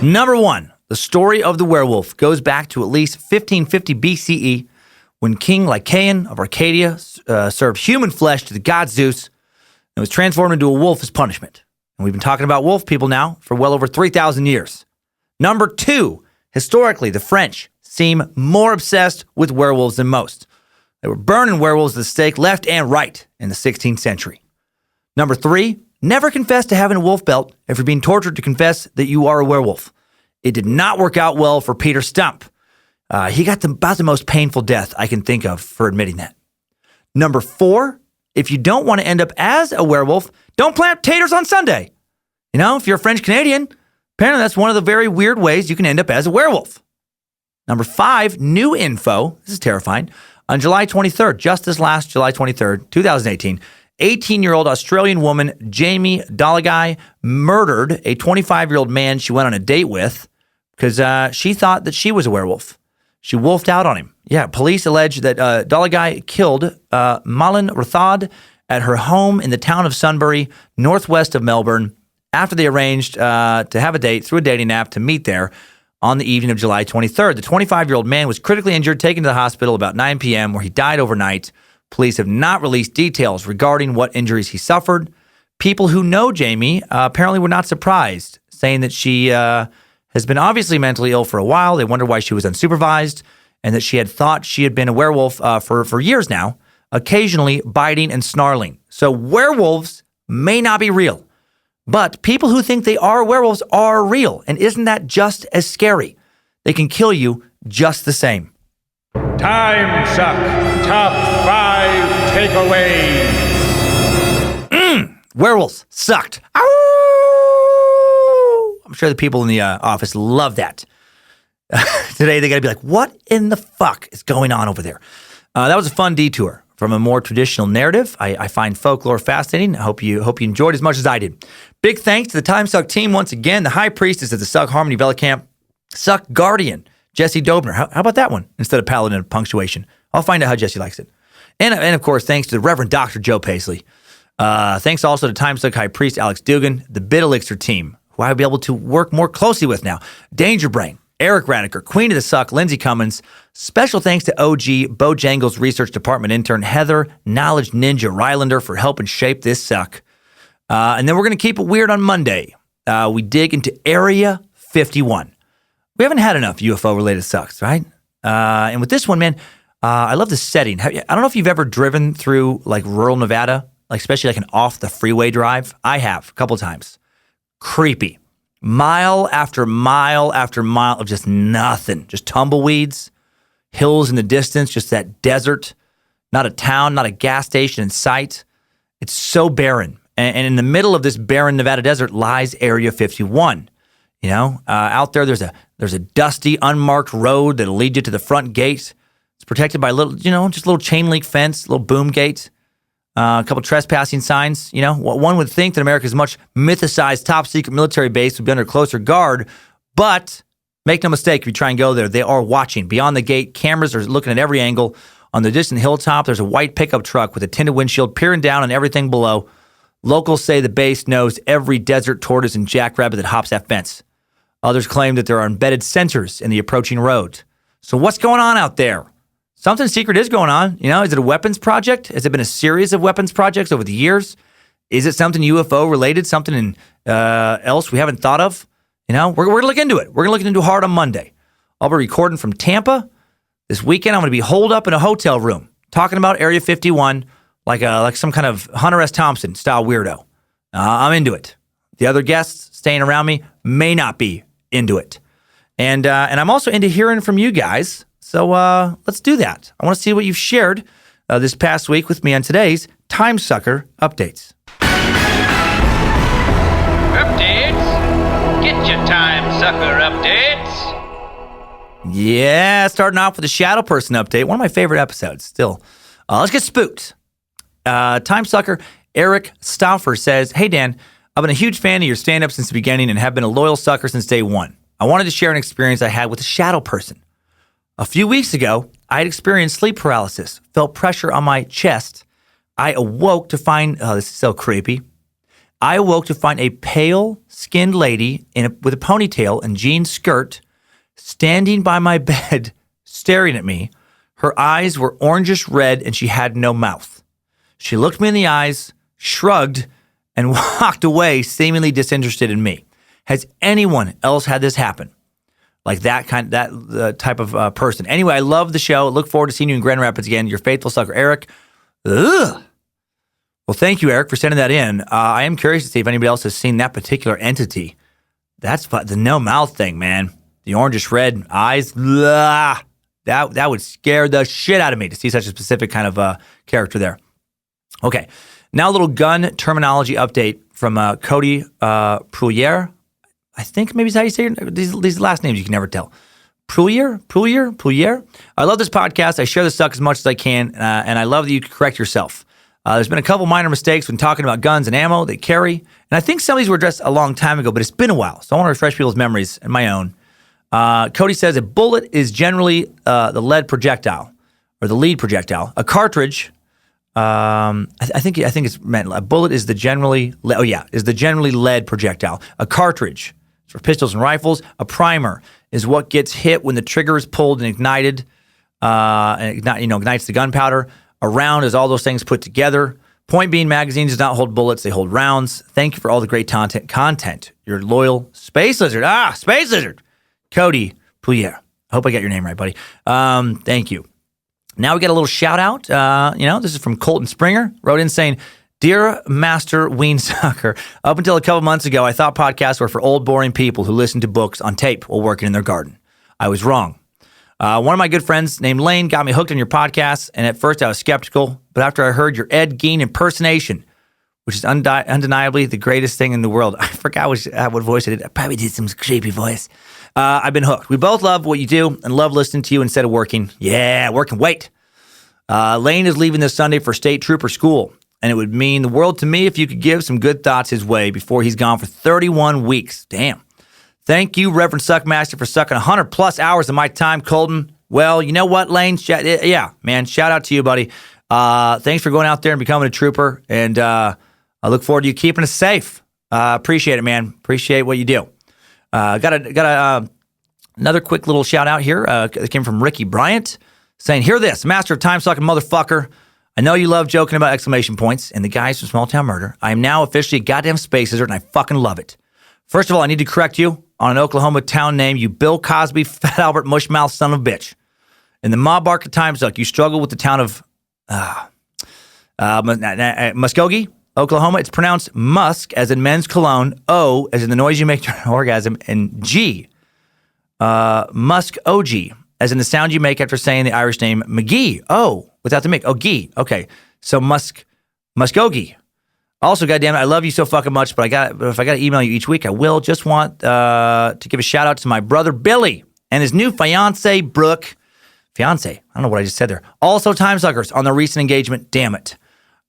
Number 1, the story of the werewolf goes back to at least 1550 BCE when King Lycaon of Arcadia served human flesh to the god Zeus and was transformed into a wolf as punishment. And we've been talking about wolf people now for well over 3,000 years. Number 2, historically, the French seem more obsessed with werewolves than most. They were burning werewolves at the stake left and right in the 16th century. Number 3, never confess to having a wolf belt if you're being tortured to confess that you are a werewolf. It did not work out well for Peter Stumpp. He got about the most painful death I can think of for admitting that. Number 4, if you don't want to end up as a werewolf, don't plant potatoes on Sunday. If you're a French Canadian, apparently that's one of the very weird ways you can end up as a werewolf. Number 5, new info, this is terrifying, On July 23rd, just this last July 23rd, 2018, 18-year-old Australian woman Jamie Dollaghy murdered a 25-year-old man she went on a date with because she thought that she was a werewolf. She wolfed out on him. Yeah, police allege that Dollaghy killed Malin Rathod at her home in the town of Sunbury, northwest of Melbourne, after they arranged to have a date through a dating app to meet there on the evening of July 23rd. The 25-year-old man was critically injured, taken to the hospital about 9 p.m., where he died overnight. Police have not released details regarding what injuries he suffered. People who know Jamie apparently were not surprised, saying that she has been obviously mentally ill for a while. They wonder why she was unsupervised, and that she had thought she had been a werewolf for years now, occasionally biting and snarling. So werewolves may not be real, but people who think they are werewolves are real. And isn't that just as scary? They can kill you just the same. Timesuck Top 5 Takeaways. Werewolves sucked. Ow! I'm sure the people in the office love that. Today they got to be like, what in the fuck is going on over there? That was a fun detour from a more traditional narrative. I find folklore fascinating. I hope you enjoyed as much as I did. Big thanks to the Timesuck team once again. The High Priestess of the Suck Harmony Vela Camp, Suck Guardian, Jesse Dobner. How about that one instead of Paladin of Punctuation? I'll find out how Jesse likes it. And of course, thanks to the Reverend Dr. Joe Paisley. Thanks also to Timesuck High Priest Alex Dugan, the Bit Elixir team, who I'll be able to work more closely with now. Danger Brain, Eric Radiker, Queen of the Suck, Lindsay Cummins. Special thanks to OG Bojangles Research Department intern Heather Knowledge Ninja Rylander for helping shape this suck. And then we're going to keep it weird on Monday. We dig into Area 51. We haven't had enough UFO-related sucks, right? And with this one, man, I love the setting. I don't know if you've ever driven through like rural Nevada, like especially like an off-the-freeway drive. I have a couple of times. Creepy. Mile after mile after mile of just nothing. Just tumbleweeds, hills in the distance, just that desert. Not a town, not a gas station in sight. It's so barren. And in the middle of this barren Nevada desert lies Area 51. You know, out there, there's a dusty, unmarked road that'll lead you to the front gate. It's protected by just a little chain link fence, little boom gate, a couple trespassing signs. You know, one would think that America's much mythicized top secret military base would be under closer guard, but make no mistake, if you try and go there, they are watching. Beyond the gate, cameras are looking at every angle. On the distant hilltop, there's a white pickup truck with a tinted windshield peering down on everything below. Locals say the base knows every desert tortoise and jackrabbit that hops that fence. Others claim that there are embedded sensors in the approaching road. So what's going on out there? Something secret is going on. You know, is it a weapons project? Has it been a series of weapons projects over the years? Is it something UFO related? Something else we haven't thought of? You know, we're going to look into it. We're going to look into it hard on Monday. I'll be recording from Tampa. This weekend, I'm going to be holed up in a hotel room talking about Area 51 like some kind of Hunter S. Thompson style weirdo. I'm into it. The other guests staying around me may not be into it. And I'm also into hearing from you guys. So let's do that. I want to see what you've shared this past week with me on today's Timesucker Updates. Updates? Get your Timesucker updates. Yeah, starting off with the Shadow Person update. One of my favorite episodes still. Let's get spooked. Timesucker Eric Stauffer says, "Hey, Dan, I've been a huge fan of your stand-up since the beginning and have been a loyal sucker since day one. I wanted to share an experience I had with a shadow person. A few weeks ago, I had experienced sleep paralysis, felt pressure on my chest. I awoke to find, this is so creepy. I awoke to find a pale-skinned lady with a ponytail and jean skirt standing by my bed, staring at me. Her eyes were orangish red and she had no mouth. She looked me in the eyes, shrugged, and walked away, seemingly disinterested in me. Has anyone else had this happen? Like that type of person. Anyway, I love the show. Look forward to seeing you in Grand Rapids again. Your faithful sucker, Eric." Ugh. Well, thank you, Eric, for sending that in. I am curious to see if anybody else has seen that particular entity. That's the no mouth thing, man. The orangish red eyes. Ugh. That would scare the shit out of me to see such a specific kind of character there. Okay, now a little gun terminology update from Cody Pruyere. I think maybe is how you say it. These last names you can never tell. Pruyer. I love this podcast. I share the suck as much as I can, and I love that you can correct yourself. There's been a couple minor mistakes when talking about guns and ammo they carry, and I think some of these were addressed a long time ago, but it's been a while, so I want to refresh people's memories and my own. Cody says a bullet is generally the lead projectile, or the lead projectile. A cartridge, I think it's meant a bullet is the generally lead projectile. A cartridge is for pistols and rifles. A primer is what gets hit when the trigger is pulled and ignited, ignites the gunpowder. A round is all those things put together. Point being, magazines do not hold bullets; they hold rounds. Thank you for all the great content. Your loyal Space Lizard. Space Lizard. Cody Poulier. I hope I got your name right, buddy. Thank you. Now we get a little shout out. This is from Colton Springer. Wrote in saying, "Dear Master Weensucker, up until a couple months ago, I thought podcasts were for old, boring people who listen to books on tape while working in their garden. I was wrong. One of my good friends named Lane got me hooked on your podcast, and at first I was skeptical, but after I heard your Ed Gein impersonation, which is undeniably the greatest thing in the world." I forgot what voice I did. I probably did some creepy voice. I've been hooked. We both love what you do and love listening to you instead of working. Yeah, working. Wait. Lane is leaving this Sunday for state trooper school, and it would mean the world to me if you could give some good thoughts his way before he's gone for 31 weeks. Damn. Thank you, Reverend Suckmaster, for sucking 100-plus hours of my time, Colton. Well, you know what, Lane? Yeah, man, shout out to you, buddy. Thanks for going out there and becoming a trooper, and I look forward to you keeping us safe. Appreciate it, man. Appreciate what you do. Got another quick little shout out here. It came from Ricky Bryant saying, "Hear this, master of time sucking motherfucker. I know you love joking about exclamation points and the guys from Small Town Murder. I am now officially a goddamn Space Lizard, and I fucking love it. First of all, I need to correct you on an Oklahoma town name, you Bill Cosby, Fat Albert, Mushmouth son of a bitch. In the mob bark of Timesuck, you struggle with the town of Muskogee, Oklahoma. It's pronounced musk, as in men's cologne, O, as in the noise you make during an orgasm, and G, musk OG, as in the sound you make after saying the Irish name McGee. Oh, without the Mick. Oh, Gee. Okay. So Muskogee. Also, goddamn it, I love you so fucking much, but if I got to email you each week, I will. Just want to give a shout out to my brother Billy and his new fiance Brooke. Fiance. I don't know what I just said there. Also, Timesuckers on their recent engagement. Damn it.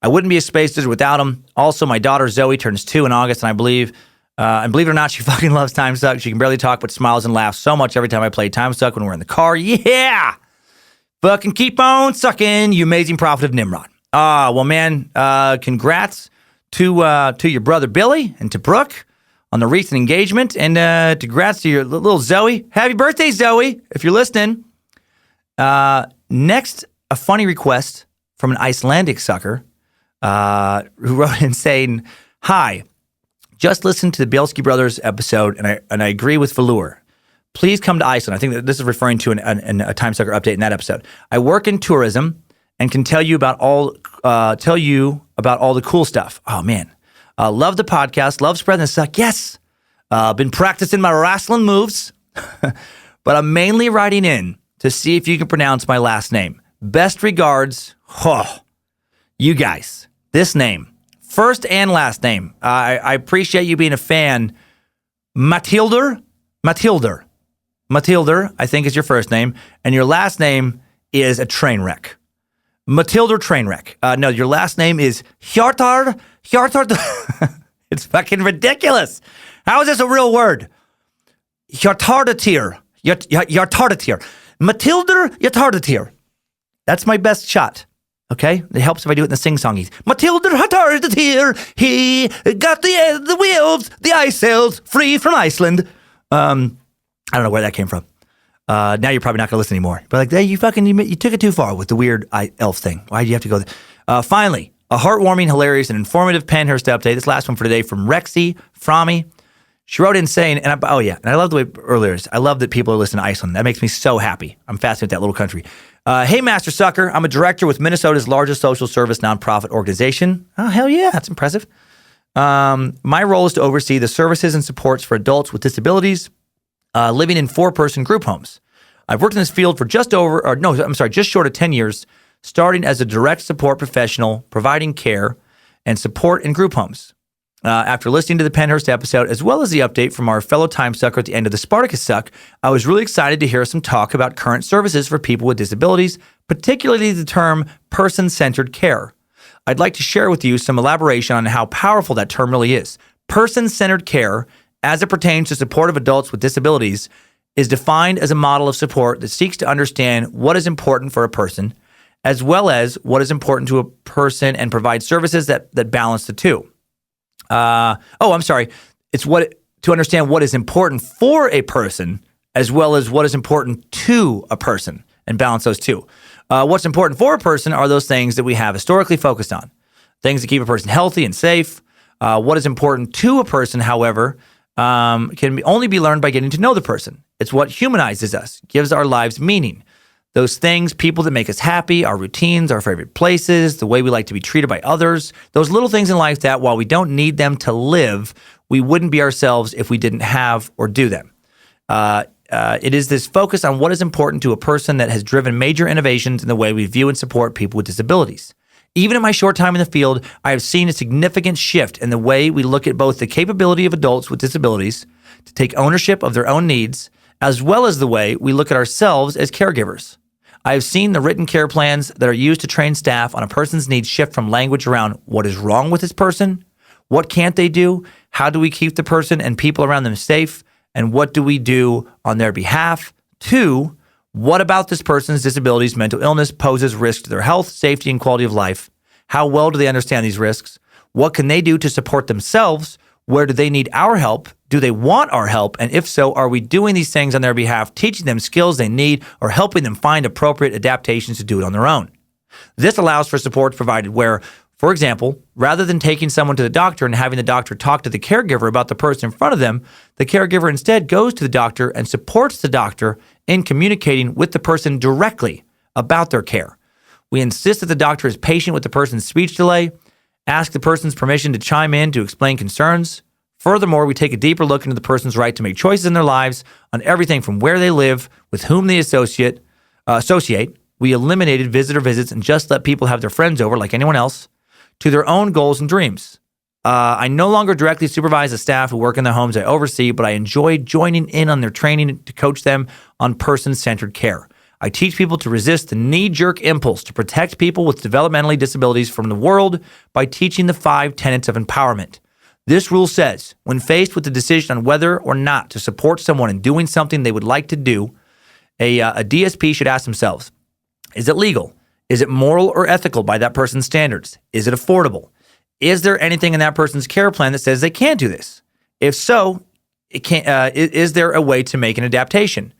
I wouldn't be a Space Lizard without him. Also, my daughter Zoe turns 2 in August, and believe it or not, she fucking loves Timesuck. She can barely talk, but smiles and laughs so much every time I play Timesuck when we're in the car. Yeah! Fucking keep on sucking, you amazing prophet of Nimrod. Well, man, congrats to your brother Billy and to Brooke on the recent engagement, and congrats to your little Zoe. Happy birthday, Zoe, if you're listening. Next, a funny request from an Icelandic sucker who wrote in saying, "Hi, just listened to the Bielski Brothers episode, and I agree with Velour. Please come to Iceland." I think that this is referring to a Timesucker update in that episode. "I work in tourism and can tell you about all the cool stuff." Oh man, love the podcast, love spreading the suck. Yes, been practicing my wrestling moves, but I'm mainly writing in to see if you can pronounce my last name. Best regards. Oh, you guys, this name, first and last name. I appreciate you being a fan. Matilder, I think is your first name, and your last name is a train wreck. Matilda Trainwreck. No, your last name is Hjartard. It's fucking ridiculous. How is this a real word? Hjartardatir. Matilda Hjartardatir. That's my best shot. Okay? It helps if I do it in the sing-songies. Matilda Hjartardatir. He got the wolves, the ice sails, free from Iceland. I don't know where that came from. Now you're probably not going to listen anymore. But like, hey, you took it too far with the weird elf thing. Why do you have to go there? Finally, a heartwarming, hilarious, and informative Penhurst update. This last one for today from Rexy Frommy. She wrote in saying, and I love the way earlier, I love that people are listening to Iceland. That makes me so happy. I'm fascinated with that little country. Hey, Master Sucker, I'm a director with Minnesota's largest social service nonprofit organization. Oh, hell yeah, that's impressive. My role is to oversee the services and supports for adults with disabilities living in 4-person group homes. I've worked in this field for just short of 10 years, starting as a direct support professional, providing care and support in group homes. After listening to the Pennhurst episode, as well as the update from our fellow Timesucker at the end of the Spartacus Suck, I was really excited to hear some talk about current services for people with disabilities, particularly the term person-centered care. I'd like to share with you some elaboration on how powerful that term really is. Person-centered care, as it pertains to support of adults with disabilities, is defined as a model of support that seeks to understand what is important for a person, as well as what is important to a person, and provide services that balance the two. It's to understand what is important for a person, as well as what is important to a person, and balance those two. What's important for a person are those things that we have historically focused on, things that keep a person healthy and safe. What is important to a person, however, can only be learned by getting to know the person. It's what humanizes us, gives our lives meaning. Those things, people that make us happy, our routines, our favorite places, the way we like to be treated by others, those little things in life that, while we don't need them to live, we wouldn't be ourselves if we didn't have or do them. It is this focus on what is important to a person that has driven major innovations in the way we view and support people with disabilities. Even in my short time in the field, I have seen a significant shift in the way we look at both the capability of adults with disabilities to take ownership of their own needs, as well as the way we look at ourselves as caregivers. I have seen the written care plans that are used to train staff on a person's needs shift from language around what is wrong with this person, what can't they do, how do we keep the person and people around them safe, and what do we do on their behalf, to what about this person's disabilities, mental illness poses risk to their health, safety, and quality of life. How well do they understand these risks? What can they do to support themselves? Where do they need our help? Do they want our help? And if so, are we doing these things on their behalf, teaching them skills they need, or helping them find appropriate adaptations to do it on their own? This allows for support provided where, for example, rather than taking someone to the doctor and having the doctor talk to the caregiver about the person in front of them, the caregiver instead goes to the doctor and supports the doctor in communicating with the person directly about their care. We insist that the doctor is patient with the person's speech delay, ask the person's permission to chime in to explain concerns. Furthermore, we take a deeper look into the person's right to make choices in their lives on everything from where they live, with whom they associate. We eliminated visitor visits and just let people have their friends over like anyone else, to their own goals and dreams. I no longer directly supervise the staff who work in the homes I oversee, but I enjoy joining in on their training to coach them on person-centered care. I teach people to resist the knee-jerk impulse to protect people with developmental disabilities from the world by teaching the 5 tenets of empowerment. This rule says, when faced with the decision on whether or not to support someone in doing something they would like to do, a DSP should ask themselves, is it legal? Is it moral or ethical by that person's standards? Is it affordable? Is there anything in that person's care plan that says they can't do this? If so, is there a way to make an adaptation?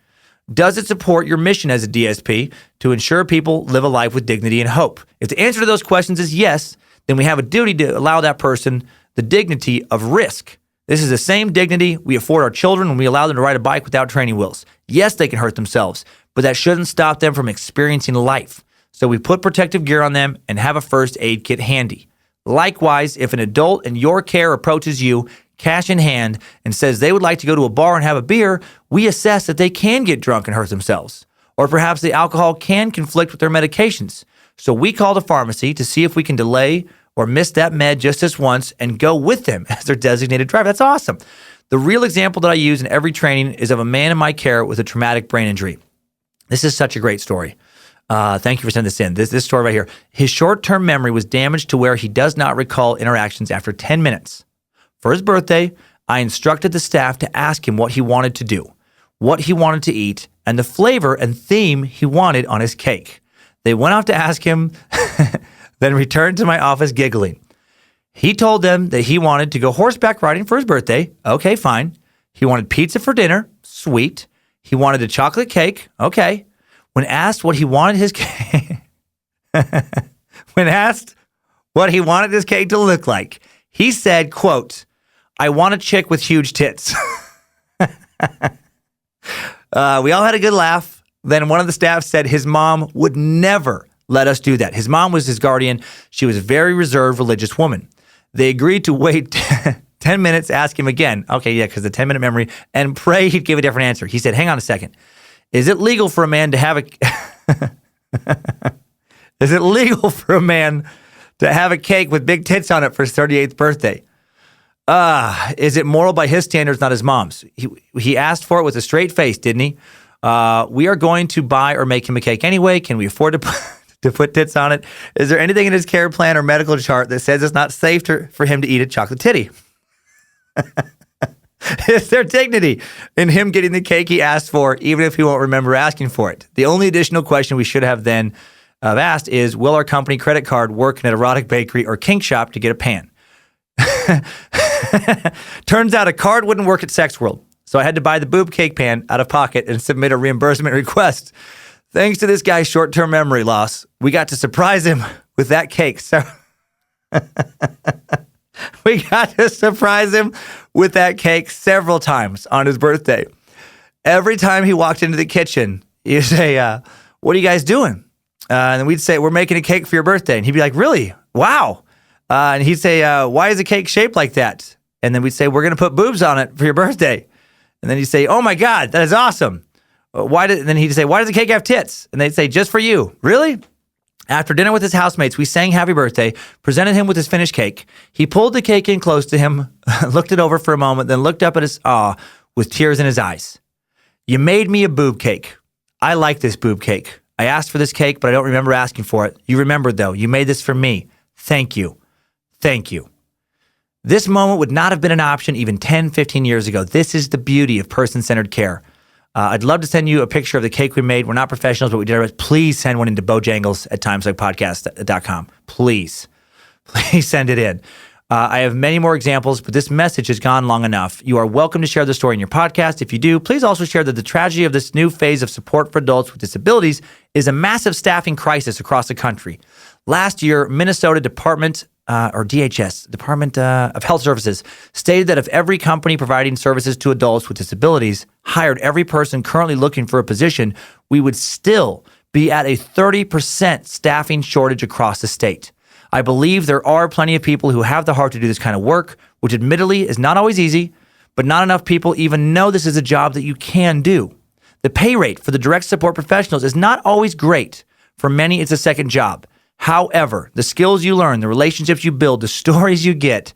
Does it support your mission as a DSP to ensure people live a life with dignity and hope? If the answer to those questions is yes, then we have a duty to allow that person the dignity of risk. This is the same dignity we afford our children when we allow them to ride a bike without training wheels. Yes, they can hurt themselves, but that shouldn't stop them from experiencing life. So we put protective gear on them and have a first aid kit handy. Likewise, if an adult in your care approaches you, cash in hand, and says they would like to go to a bar and have a beer, we assess that they can get drunk and hurt themselves. Or perhaps the alcohol can conflict with their medications. So we call the pharmacy to see if we can delay or miss that med just this once and go with them as their designated driver. That's awesome. The real example that I use in every training is of a man in my care with a traumatic brain injury. This is such a great story. Thank you for sending this in. This story right here. His short-term memory was damaged to where he does not recall interactions after 10 minutes. For his birthday, I instructed the staff to ask him what he wanted to do, what he wanted to eat, and the flavor and theme he wanted on his cake. They went off to ask him, then returned to my office giggling. He told them that he wanted to go horseback riding for his birthday. Okay, fine. He wanted pizza for dinner. Sweet. He wanted a chocolate cake. Okay. When asked what he wanted his cake, to look like, he said, quote, "I want a chick with huge tits." We all had a good laugh. Then one of the staff said his mom would never let us do that. His mom was his guardian. She was a very reserved religious woman. They agreed to wait 10 minutes, ask him again. Okay, yeah, because the 10-minute memory, and pray he'd give a different answer. He said, hang on a second. Is it legal for a man to have a cake with big tits on it for his 38th birthday? Is it moral by his standards, not his mom's? He asked for it with a straight face, didn't he? We are going to buy or make him a cake anyway. Can we afford to put tits on it? Is there anything in his care plan or medical chart that says it's not safe for him to eat a chocolate titty? Is there dignity in him getting the cake he asked for, even if he won't remember asking for it? The only additional question we should have then asked is, will our company credit card work in an erotic bakery or kink shop to get a pan? Turns out a card wouldn't work at Sex World, so I had to buy the boob cake pan out of pocket and submit a reimbursement request. Thanks to this guy's short-term memory loss, we got to surprise him with that cake. So we got to surprise him with that cake several times on his birthday. Every time he walked into the kitchen, he'd say, what are you guys doing? And then we'd say, we're making a cake for your birthday. And he'd be like, really? Wow. And he'd say, why is the cake shaped like that? And then we'd say, we're going to put boobs on it for your birthday. And then he'd say, oh my God, that is awesome. Then he'd say, why does the cake have tits? And they'd say, just for you. Really? After dinner with his housemates, we sang happy birthday, presented him with his finished cake. He pulled the cake in close to him, looked it over for a moment, then looked up at us with tears in his eyes. You made me a boob cake. I like this boob cake. I asked for this cake, but I don't remember asking for it. You remembered, though. You made this for me. Thank you. Thank you. This moment would not have been an option even 10, 15 years ago. This is the beauty of person-centered care. I'd love to send you a picture of the cake we made. We're not professionals, but we did our best. Please send one into Bojangles at timesuckpodcast.com. Please send it in. I have many more examples, but this message has gone long enough. You are welcome to share the story in your podcast. If you do, please also share that the tragedy of this new phase of support for adults with disabilities is a massive staffing crisis across the country. Last year, Minnesota Department of Health Services stated that if every company providing services to adults with disabilities hired every person currently looking for a position, we would still be at a 30% staffing shortage across the state. I believe there are plenty of people who have the heart to do this kind of work, which admittedly is not always easy, but not enough people even know this is a job that you can do. The pay rate for the direct support professionals is not always great. For many, it's a second job. However, the skills you learn, the relationships you build, the stories you get,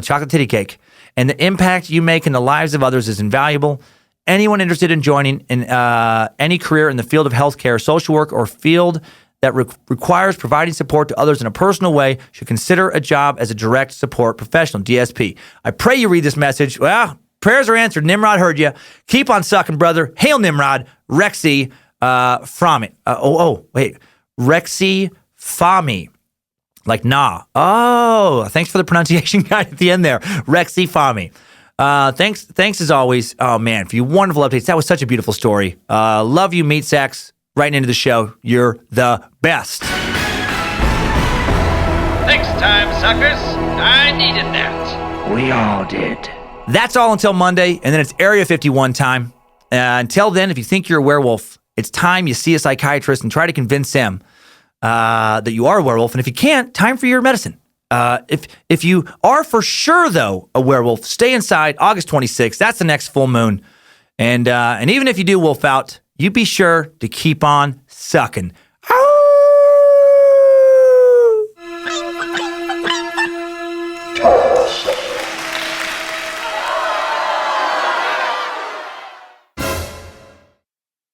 chocolate titty cake, and the impact you make in the lives of others is invaluable. Anyone interested in joining in any career in the field of healthcare, social work, or field that requires providing support to others in a personal way should consider a job as a direct support professional, DSP. I pray you read this message. Well, prayers are answered. Nimrod heard you. Keep on sucking, brother. Hail Nimrod. Rexy Frommie. Rexy Fami, like nah. Oh, thanks for the pronunciation guide at the end there. Rexy Fami. Thanks as always. Oh man, for you wonderful updates. That was such a beautiful story. Love you, meat sacks. Right into the show. You're the best. Thanks, time suckers. I needed that. We all did. That's all until Monday, and then it's Area 51 time. Until then, if you think you're a werewolf, it's time you see a psychiatrist and try to convince him that you are a werewolf. And if you can't, time for your medicine. If you are for sure, though, a werewolf, stay inside August 26th. That's the next full moon. And even if you do wolf out, you be sure to keep on sucking.